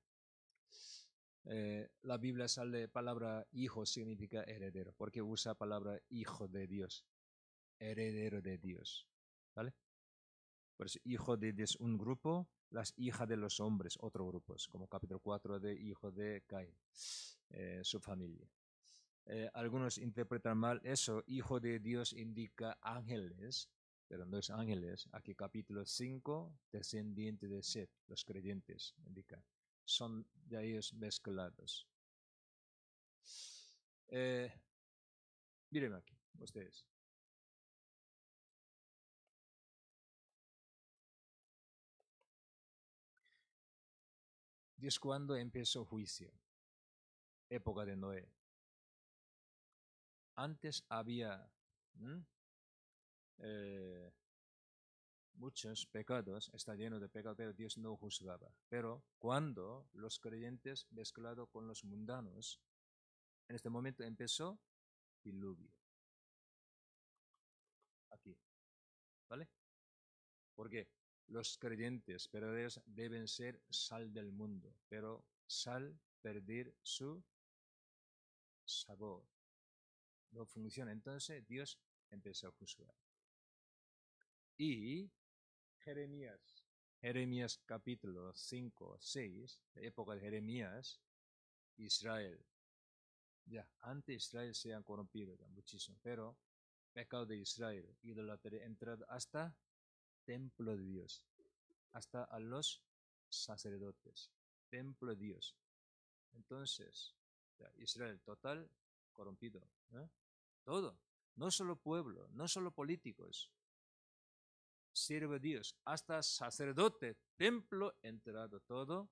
La Biblia sale palabra hijo significa heredero, porque usa palabra hijo de Dios, heredero de Dios, ¿vale? Pues hijo de Dios un grupo, las hijas de los hombres otro grupo, como capítulo 4 de hijo de Caín, su familia. Algunos interpretan mal eso, hijo de Dios indica ángeles, pero no es ángeles. Aquí capítulo 5, descendiente de Set, los creyentes, indica. Son de ellos mezclados. Miren aquí, ustedes. Dios cuando empezó juicio, época de Noé. Antes había muchos pecados, está lleno de pecados, pero Dios no juzgaba. Pero cuando los creyentes mezclados con los mundanos, en este momento empezó diluvio. Aquí, ¿vale? Porque los creyentes verdaderos deben ser sal del mundo, pero sal perder su sabor. No funciona. Entonces Dios empezó a juzgar. Y Jeremías capítulo 5, 6, la época de Jeremías, Israel. Ya, antes Israel se han corrompido ya muchísimo, pero pecado de Israel, idolatría, entrado hasta templo de Dios, hasta a los sacerdotes, templo de Dios. Entonces, ya, Israel total corrompido, ¿eh? Todo, no solo pueblo, no solo políticos, sirve a Dios, hasta sacerdote, templo, entrado todo,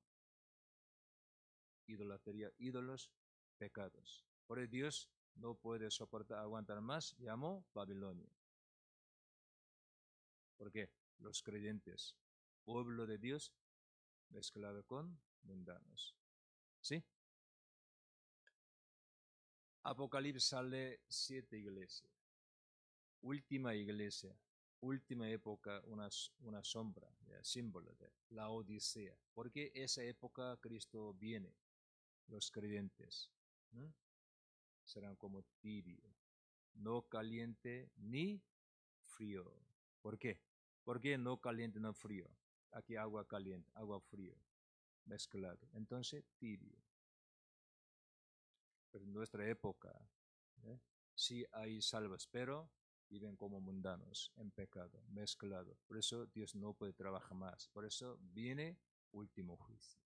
idolatría, ídolos, pecados. Por eso Dios no puede soportar, aguantar más, llamó Babilonia. Porque los creyentes, pueblo de Dios, mezclado con mundanos. ¿Sí? Apocalipsis sale 7 iglesias. Última iglesia, última época, una sombra, símbolo de la Odisea. Porque esa época Cristo viene, los creyentes serán como tibio, no caliente ni frío. ¿Por qué? ¿Por qué no caliente no frío? Aquí agua caliente, agua frío, mezclado. Entonces tibio. Pero en nuestra época, sí hay salvos, pero viven como mundanos, en pecado, mezclado. Por eso Dios no puede trabajar más. Por eso viene último juicio.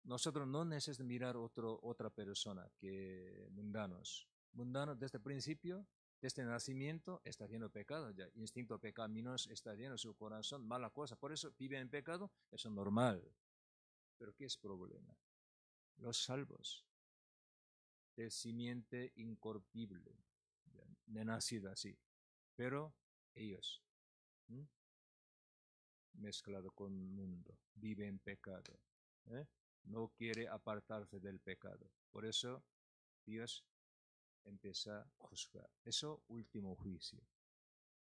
Nosotros no necesitamos mirar otra persona que mundanos. Mundanos desde el principio, desde el nacimiento, está lleno de pecado. Ya, instinto pecaminoso está lleno de su corazón, mala cosa. Por eso vive en pecado, eso es normal. Pero ¿qué es el problema? Los salvos, de simiente incorruptible, de nacido así. Pero ellos, mezclado con el mundo, vive en pecado. No quiere apartarse del pecado. Por eso Dios empieza a juzgar. Eso último juicio.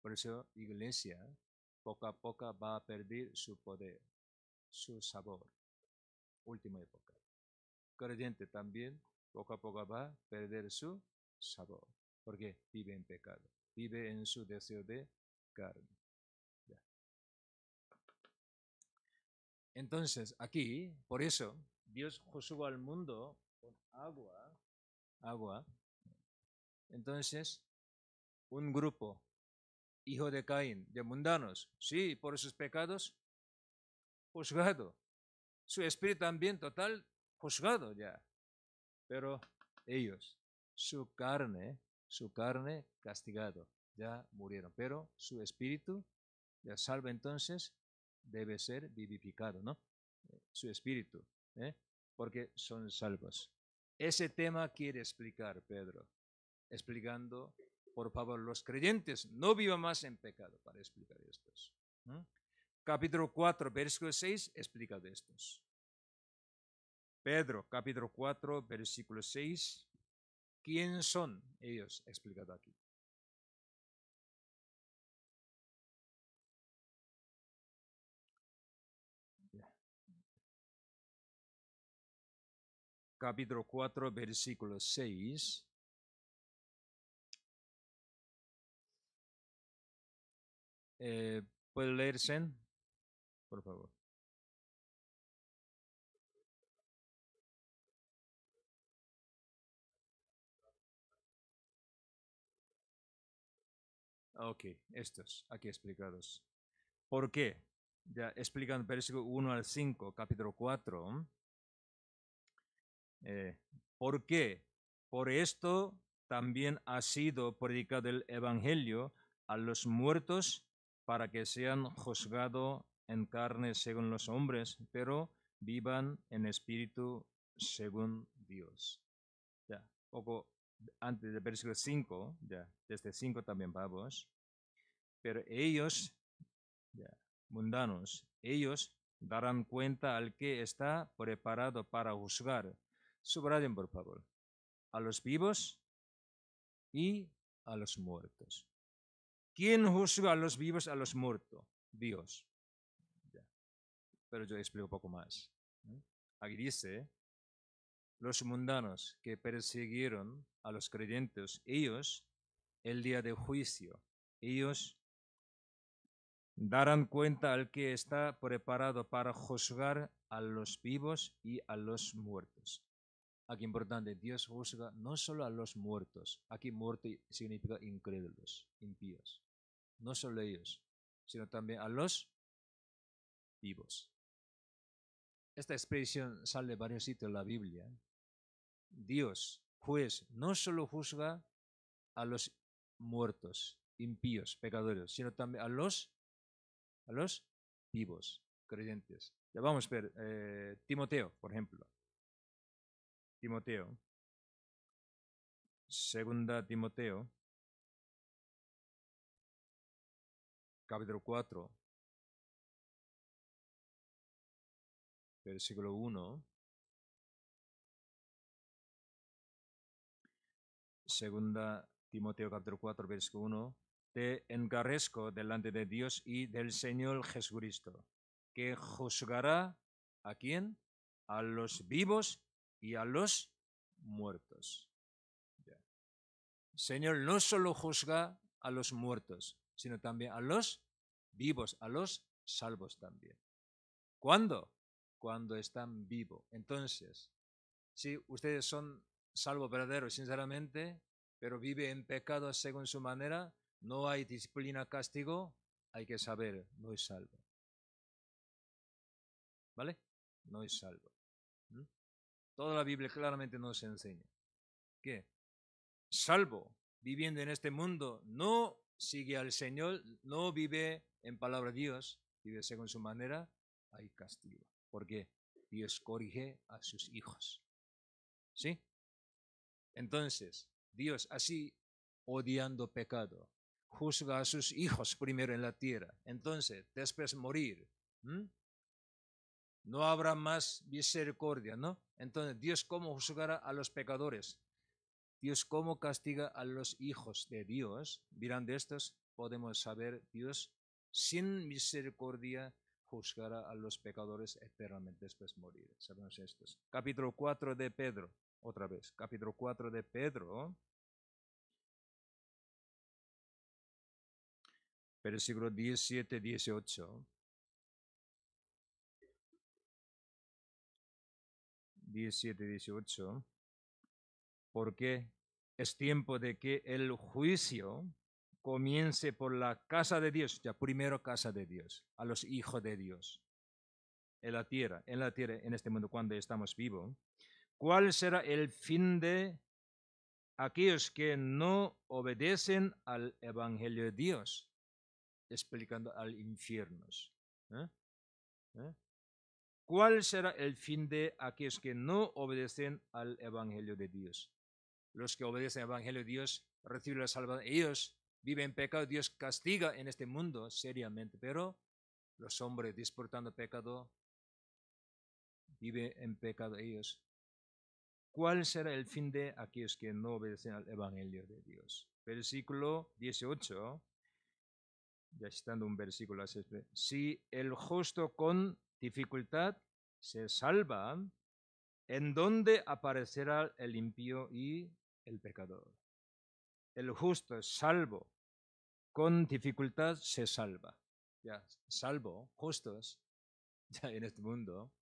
Por eso iglesia poco a poco va a perder su poder, su sabor. Última época. Creyente también poco a poco va a perder su sabor. Porque vive en pecado. Vive en su deseo de carne. Ya. Entonces, aquí, por eso, Dios juzgó al mundo con agua. Entonces, un grupo, hijo de Caín, de mundanos, sí, por sus pecados, juzgado. Su espíritu también total, juzgado ya. Pero ellos, su carne castigado, ya murieron. Pero su espíritu, ya salvo entonces, debe ser vivificado, ¿no? Su espíritu, porque son salvos. Ese tema quiere explicar Pedro, explicando, por favor, los creyentes no vivan más en pecado, para explicar estos. Capítulo 4, versículo 6, explica de estos. Pedro, capítulo 4, versículo 6. ¿Quién son ellos? Explicado aquí. Capítulo 4, versículo 6. ¿Puede leerse? Por favor. Ok, estos aquí explicados. ¿Por qué? Ya explican versículo 1 al 5, capítulo 4. ¿Por qué? Por esto también ha sido predicado el Evangelio a los muertos para que sean juzgados en carne según los hombres, pero vivan en espíritu según Dios. Ya, poco antes del versículo 5, ya, desde 5 también vamos. Pero ellos, ya, mundanos, ellos darán cuenta al que está preparado para juzgar. Subrayen, por favor, a los vivos y a los muertos. ¿Quién juzga a los vivos y a los muertos? Dios. Ya. Pero yo explico un poco más. Aquí dice, los mundanos que persiguieron a los creyentes, ellos, el día de juicio, ellos darán cuenta al que está preparado para juzgar a los vivos y a los muertos. Aquí importante, Dios juzga no solo a los muertos. Aquí muerto significa incrédulos, impíos. No solo ellos, sino también a los vivos. Esta expresión sale de varios sitios en la Biblia. Dios, juez, no solo juzga a los muertos, impíos, pecadores, sino también a los vivos, creyentes. Ya vamos a ver, Timoteo, por ejemplo. Timoteo. Segunda Timoteo. Capítulo 4. Versículo 1. Segunda Timoteo capítulo 4, versículo 1. Te encarezco delante de Dios y del Señor Jesucristo, que juzgará ¿a quién? A los vivos y a los muertos. Ya. Señor no solo juzga a los muertos, sino también a los vivos, a los salvos también. ¿Cuándo? Cuando están vivos. Entonces, si ustedes son salvo verdadero, sinceramente, pero vive en pecado según su manera, no hay disciplina, castigo, hay que saber, no es salvo. ¿Vale? No es salvo. ¿Mm? Toda la Biblia claramente nos enseña que salvo, viviendo en este mundo, no sigue al Señor, no vive en palabra de Dios, vive según su manera, hay castigo. Porque Dios corrige a sus hijos. ¿Sí? Entonces, Dios así, odiando pecado, juzga a sus hijos primero en la tierra. Entonces, después morir. No habrá más misericordia, ¿no? Entonces, Dios cómo juzgará a los pecadores. Dios cómo castiga a los hijos de Dios. Mirando estos, podemos saber Dios sin misericordia juzgará a los pecadores eternamente después de morir. Sabemos estos. Capítulo 4 de Pedro. Otra vez. Capítulo 4 de Pedro. Versículo 17-18. 17-18. Porque es tiempo de que el juicio comience por la casa de Dios, ya primero casa de Dios, a los hijos de Dios, en la tierra, en este mundo cuando estamos vivos. ¿Cuál será el fin de aquellos que no obedecen al evangelio de Dios? Explicando al infierno. ¿Cuál será el fin de aquellos que no obedecen al evangelio de Dios? Los que obedecen al evangelio de Dios reciben la salvación. Ellos viven en pecado, Dios castiga en este mundo seriamente, pero los hombres disfrutando pecado viven en pecado ellos. ¿Cuál será el fin de aquellos que no obedecen al evangelio de Dios? Versículo 18, ya citando un versículo, si el justo con dificultad se salva, ¿en dónde aparecerá el impío y el pecador? El justo es salvo, con dificultad se salva. Ya, salvo, justos, ya en este mundo,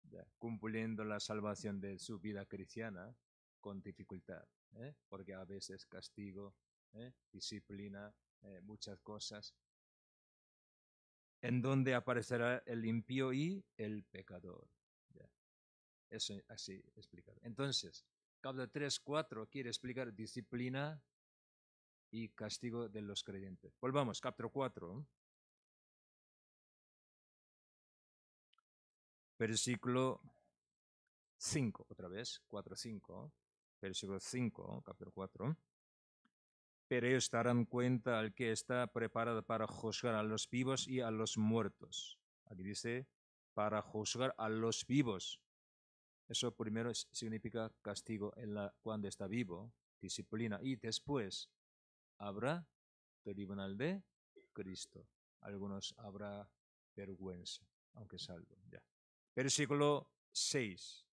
ya, cumpliendo la salvación de su vida cristiana con dificultad, porque a veces castigo, disciplina, muchas cosas. En donde aparecerá el impío y el pecador. Ya. Eso así explicado. Entonces, capítulo 3, 4 quiere explicar disciplina y castigo de los creyentes. Volvamos, capítulo 4. Versículo 5, otra vez, 4, 5. Versículo 5, capítulo 4. Pero ellos darán cuenta al que está preparado para juzgar a los vivos y a los muertos. Aquí dice, para juzgar a los vivos. Eso primero significa castigo cuando está vivo, disciplina. Y después habrá tribunal de Cristo. Algunos habrá vergüenza, aunque salvo. Ya. Versículo 6.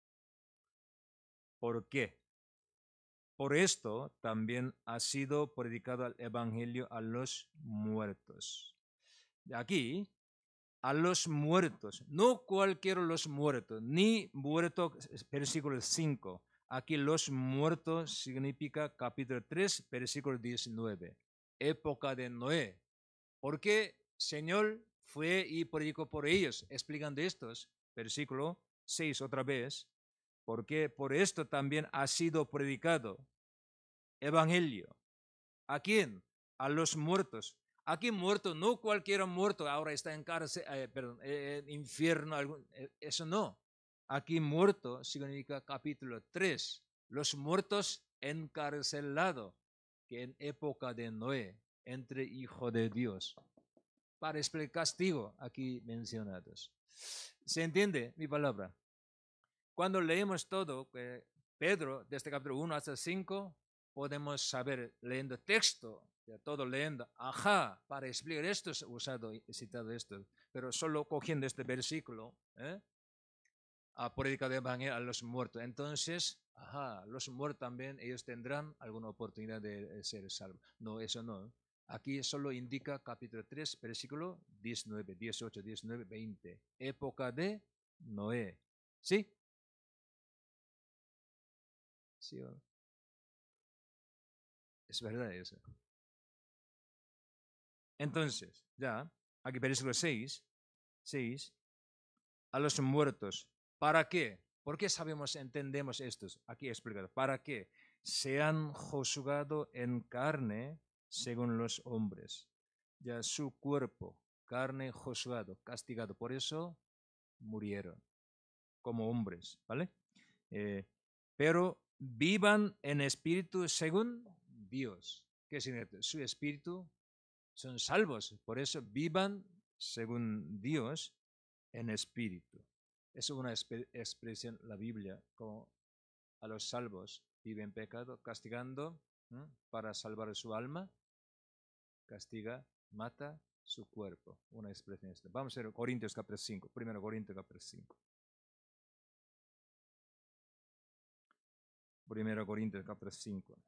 ¿Por qué? Por esto también ha sido predicado el evangelio a los muertos. Aquí, a los muertos, no cualquiera los muertos, ni muertos, versículo 5. Aquí los muertos significa capítulo 3, versículo 19. Época de Noé. ¿Por qué Señor fue y predicó por ellos? Explicando estos, versículo 6 otra vez. Porque por esto también ha sido predicado evangelio. ¿A quién? A los muertos. Aquí muerto, no cualquiera muerto, ahora está en cárcel, en infierno, eso no. Aquí muerto significa capítulo 3, los muertos encarcelados, que en época de Noé, entre hijos de Dios, para explicar castigo aquí mencionados. ¿Se entiende mi palabra? Cuando leemos todo, Pedro, desde capítulo 1 hasta 5, podemos saber, leyendo texto, ya todo leyendo, para explicar esto es usado, citado esto, pero solo cogiendo este versículo, a predicar de evangelio a los muertos. Entonces, los muertos también, ellos tendrán alguna oportunidad de ser salvos. No, eso no. Aquí solo indica capítulo 3, versículo 19, 18, 19, 20. Época de Noé. ¿Sí? ¿Sí o no? Es verdad eso. Entonces, ya, aquí versículo 6, a los muertos. ¿Para qué? ¿Por qué sabemos, entendemos estos? Aquí explicado. ¿Para qué? Sean juzgados en carne según los hombres. Ya su cuerpo, carne juzgado, castigado. Por eso murieron como hombres, ¿vale? Pero vivan en espíritu según Dios. ¿Qué significa? Su espíritu son salvos. Por eso vivan según Dios en espíritu. Es una expresión la Biblia, como a los salvos viven pecado, castigando para salvar su alma, castiga, mata su cuerpo. Una expresión esta. Vamos a ver Corintios capítulo 5, 1 Corintios capítulo 5. 1 Corintios capítulo 5.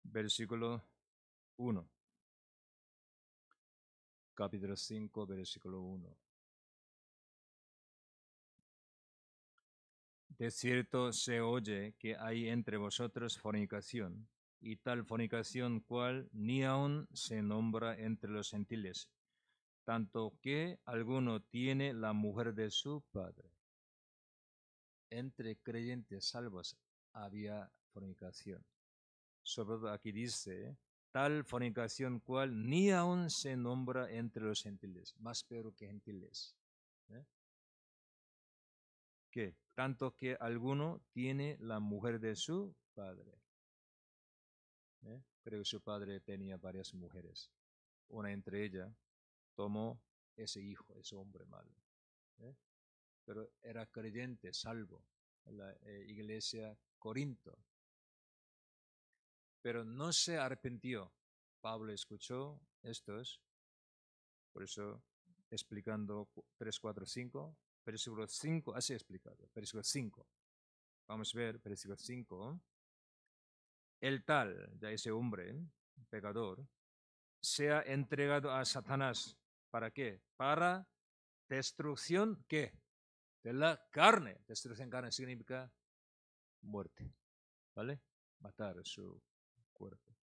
Versículo 1. Capítulo 5, versículo 1. De cierto se oye que hay entre vosotros fornicación, y tal fornicación cual ni aun se nombra entre los gentiles, tanto que alguno tiene la mujer de su padre. Entre creyentes salvos había fornicación. Sobre todo aquí dice, tal fornicación cual ni aun se nombra entre los gentiles, más peor que gentiles. ¿Qué? Tanto que alguno tiene la mujer de su padre. Creo que su padre tenía varias mujeres. Una entre ellas tomó ese hijo, ese hombre malo. Pero era creyente, salvo, en la iglesia Corinto. Pero no se arrepintió. Pablo escuchó estos, por eso explicando 3, 4, 5, versículo 5, así explicado, versículo 5. Vamos a ver, versículo 5. El tal, de ese hombre, pecador, sea entregado a Satanás. ¿Para qué? Para destrucción, ¿qué? De la carne. Destrucción de carne significa muerte, ¿vale? Matar su cuerpo.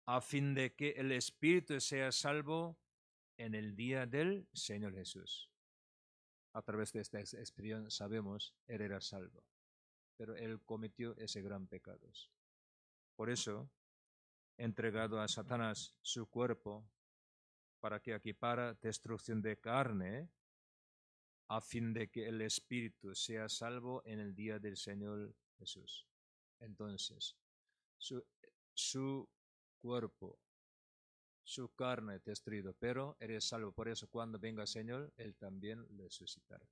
A fin de que el espíritu sea salvo en el día del Señor Jesús. A través de esta expresión sabemos, él era salvo, pero él cometió ese gran pecado. Por eso, entregado a Satanás su cuerpo, para que aquí para destrucción de carne, a fin de que el espíritu sea salvo en el día del Señor Jesús. Entonces, su cuerpo, su carne destruido, pero eres salvo. Por eso cuando venga el Señor, Él también resucitará.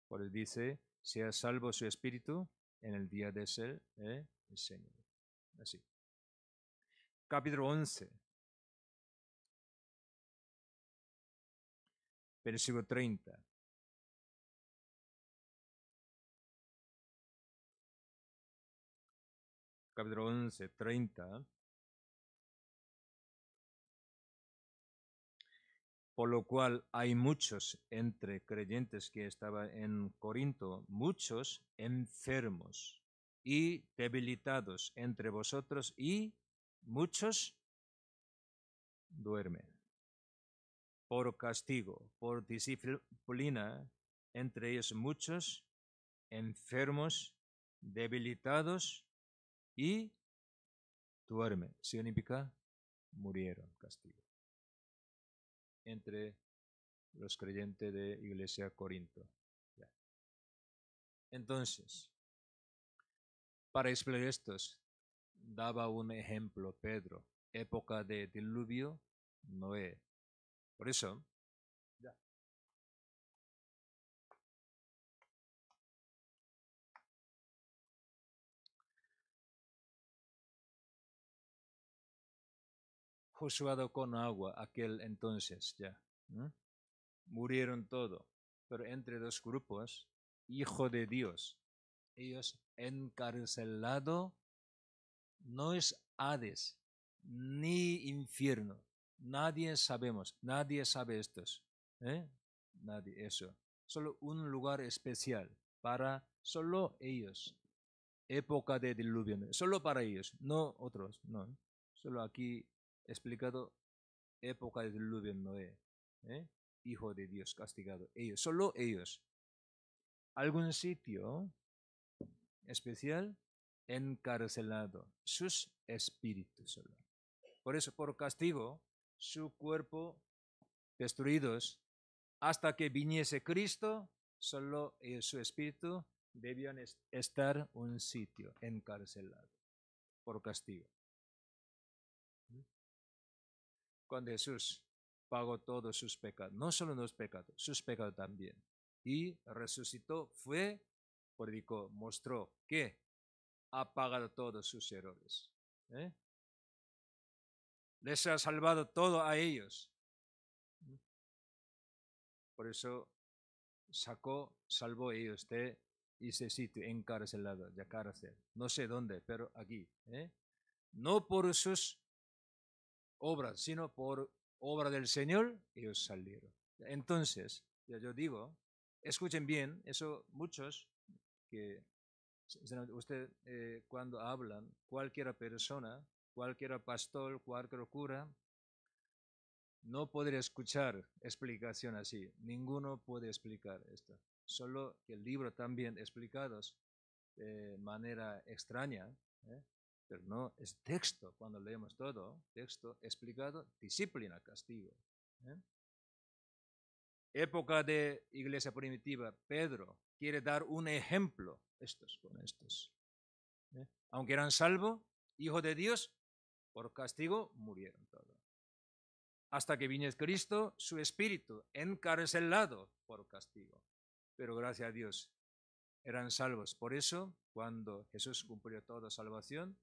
Por eso dice, sea salvo su espíritu en el día de ser el Señor. Así. Capítulo 11. Versículo 30. Capítulo 11, 30. Por lo cual hay muchos entre creyentes que estaban en Corinto, muchos enfermos y debilitados entre vosotros y muchos duermen. Por castigo, por disciplina, entre ellos muchos enfermos, debilitados y duermen. Significa murieron, castigo. Entre los creyentes de Iglesia Corinto. Entonces, para explicar estos, daba un ejemplo Pedro, época de diluvio, Noé. Por eso, juzgado con agua aquel entonces ya. Murieron todo, pero entre dos grupos, hijo de Dios, ellos encarcelado, no es Hades ni infierno, Nadie sabemos, nadie sabe estos. Nadie, eso. Solo un lugar especial para solo ellos. Época de diluvio, solo para ellos, no otros, no. Solo aquí explicado época de diluvio Noé, hijo de Dios castigado, ellos, solo ellos. Algún sitio especial encarcelado, sus espíritus solo. Por eso, por castigo, su cuerpo destruidos, hasta que viniese Cristo, solo su espíritu debían estar un sitio encarcelado por castigo. Cuando Jesús pagó todos sus pecados, no solo los pecados, sus pecados también, y resucitó, predicó, mostró que ha pagado todos sus errores. Les ha salvado todo a ellos. Por eso salvó a ellos de ese sitio encarcelado, de cárcel. No sé dónde, pero aquí. No por sus obras, sino por obra del Señor, ellos salieron. Entonces, yo digo, escuchen bien, eso muchos que usted cuando hablan, cualquier persona, cualquier pastor, cualquier cura, no podría escuchar explicación así. Ninguno puede explicar esto. Solo que el libro también explicados de manera extraña, pero no es texto. Cuando leemos todo, texto explicado, disciplina, castigo. Época de iglesia primitiva, Pedro quiere dar un ejemplo, estos con estos. Aunque eran salvos, hijos de Dios, por castigo murieron todos. Hasta que viniese Cristo, su espíritu encarcelado por castigo. Pero gracias a Dios, eran salvos. Por eso, cuando Jesús cumplió toda salvación,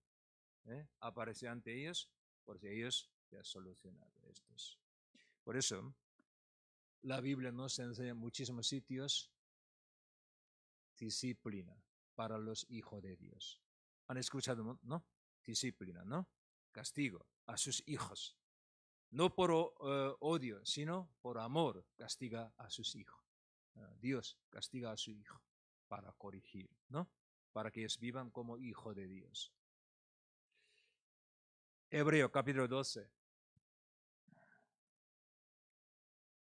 apareció ante ellos, porque ellos ya solucionado estos. Por eso, la Biblia nos enseña en muchísimos sitios disciplina para los hijos de Dios. ¿Han escuchado, no? Disciplina, ¿no? Castigo a sus hijos. No por odio, sino por amor castiga a sus hijos. Dios castiga a su hijo para corregir, ¿no? Para que ellos vivan como hijos de Dios. Hebreo capítulo 12.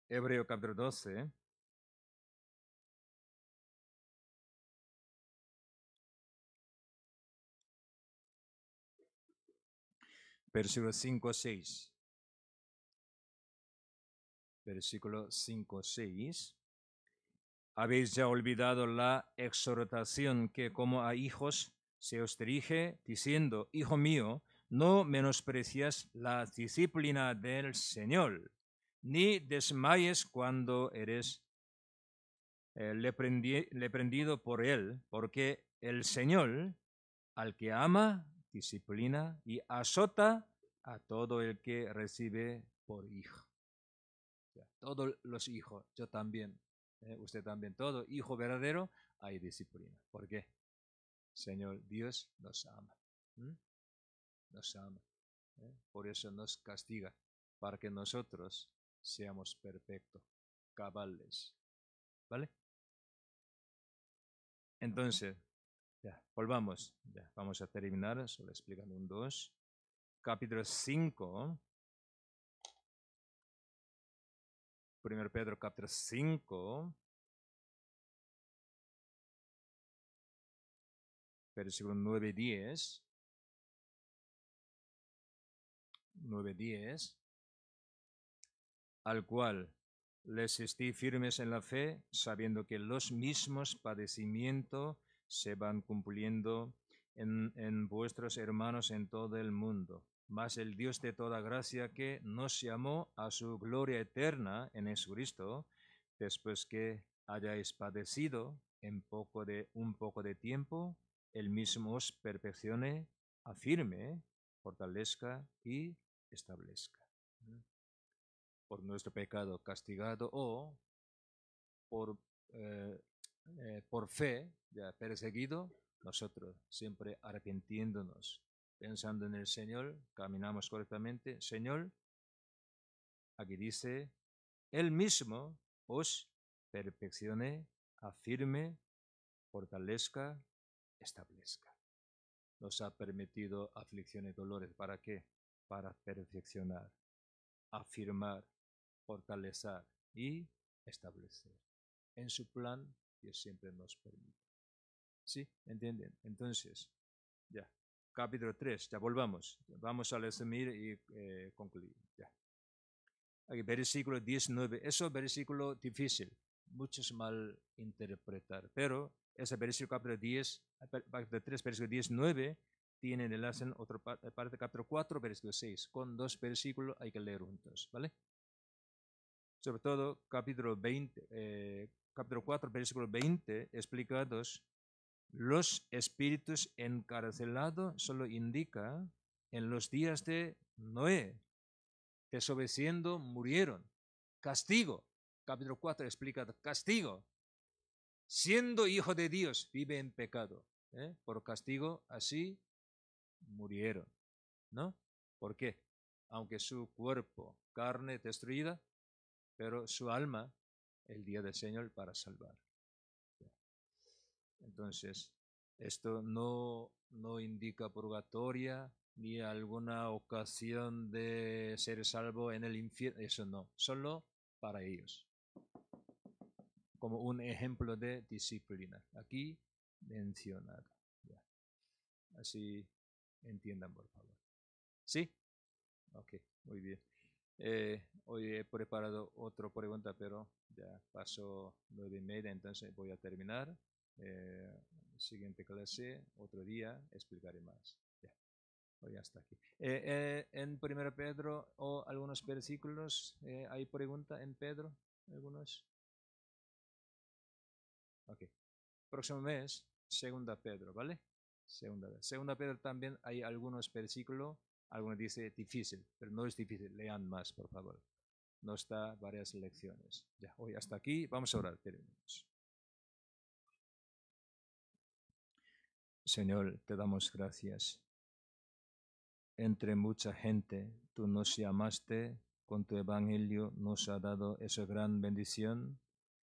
Hebreo capítulo 12. Versículo 5-6. Versículo 5-6. Habéis ya olvidado la exhortación que como a hijos se os dirige, diciendo, Hijo mío, no menosprecias la disciplina del Señor, ni desmayes cuando eres reprendido por Él, porque el Señor, al que ama, disciplina y azota a todo el que recibe por hijo. O sea, todos los hijos, yo también, usted también, todo hijo verdadero, hay disciplina. ¿Por qué? Señor Dios nos ama. Nos ama. Por eso nos castiga, para que nosotros seamos perfectos, cabales. ¿Vale? Entonces, ya, volvamos. Ya, vamos a terminar, solo explicando un 2. Capítulo 5. 1 Pedro capítulo 5. Versículo 9-10. 9-10. Al cual les esté firmes en la fe, sabiendo que los mismos padecimientos se van cumpliendo en vuestros hermanos en todo el mundo. Mas el Dios de toda gracia, que nos llamó a su gloria eterna en Jesucristo, después que hayáis padecido un poco de tiempo, Él mismo os perfeccione, afirme, fortalezca y establezca. Por nuestro pecado castigado o por fe ya perseguido, nosotros siempre arrepintiéndonos, pensando en el Señor, caminamos correctamente. Señor, Aquí dice, Él mismo os perfeccione, afirme, fortalezca, establezca. Nos ha permitido aflicción y dolores. ¿Para qué? Para perfeccionar, afirmar, fortalecer y establecer. En su plan, Dios siempre nos permite. ¿Sí? ¿Entienden? Entonces, ya. Capítulo 3, ya volvamos. Vamos a resumir y concluir. Ya. Aquí, versículo 19. Eso es versículo difícil. Muchos mal interpretar. Pero ese versículo capítulo 10, capítulo 3, versículo 19, tiene relación otra parte, capítulo 4, versículo 6. Con dos versículos hay que leer juntos, ¿vale? Sobre todo, capítulo 20, capítulo 4, versículo 20, explicados, los espíritus encarcelados solo indica en los días de Noé, desobedeciendo, murieron. Castigo. Capítulo 4 explica castigo. Siendo hijo de Dios, vive en pecado. Por castigo, así murieron. ¿No? ¿Por qué? Aunque su cuerpo, carne destruida, pero su alma, el día del Señor para salvar. Entonces, esto no indica purgatoria ni alguna ocasión de ser salvo en el infierno, eso no, solo para ellos. Como un ejemplo de disciplina. Aquí mencionado. Ya. Así entiendan, por favor. ¿Sí? Ok, muy bien. Hoy he preparado otra pregunta, pero ya pasó 9:30, entonces voy a terminar. Siguiente clase, otro día, explicaré más. Ya, hoy hasta aquí. En 1 Pedro o algunos versículos, ¿hay pregunta en Pedro? ¿Algunos? Ok. Próximo mes, 2 Pedro, ¿vale? Segunda Pedro también hay algunos versículos, algunos dice difícil, pero no es difícil, lean más, por favor. Nos da varias lecciones. Ya, hoy hasta aquí, vamos a orar, terminamos. Señor, te damos gracias. Entre mucha gente, tú nos llamaste, con tu evangelio nos ha dado esa gran bendición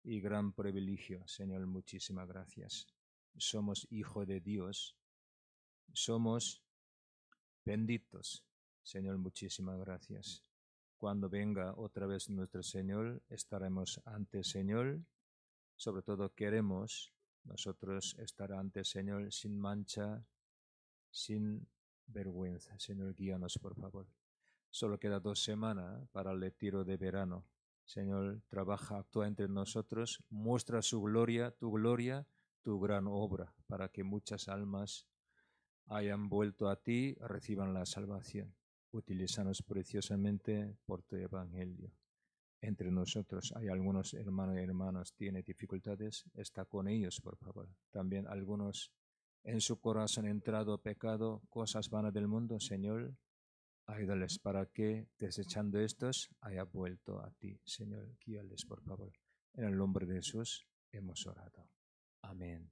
y gran privilegio. Señor, muchísimas gracias. Somos hijos de Dios. Somos benditos. Señor, muchísimas gracias. Cuando venga otra vez nuestro Señor, estaremos ante el Señor. Sobre todo queremos nosotros estar ante el Señor sin mancha, sin vergüenza. Señor, guíanos, por favor. Solo queda 2 semanas para el retiro de verano. Señor, trabaja, actúa entre nosotros, muestra su gloria, tu gran obra, para que muchas almas hayan vuelto a ti, reciban la salvación. Utilízanos preciosamente por tu evangelio. Entre nosotros hay algunos hermanos y hermanas que tienen dificultades, está con ellos, por favor. También algunos en su corazón entrado pecado, cosas vanas del mundo, Señor, ayúdales para que, desechando estos, haya vuelto a ti, Señor. Guíales, por favor. En el nombre de Jesús hemos orado. Amén.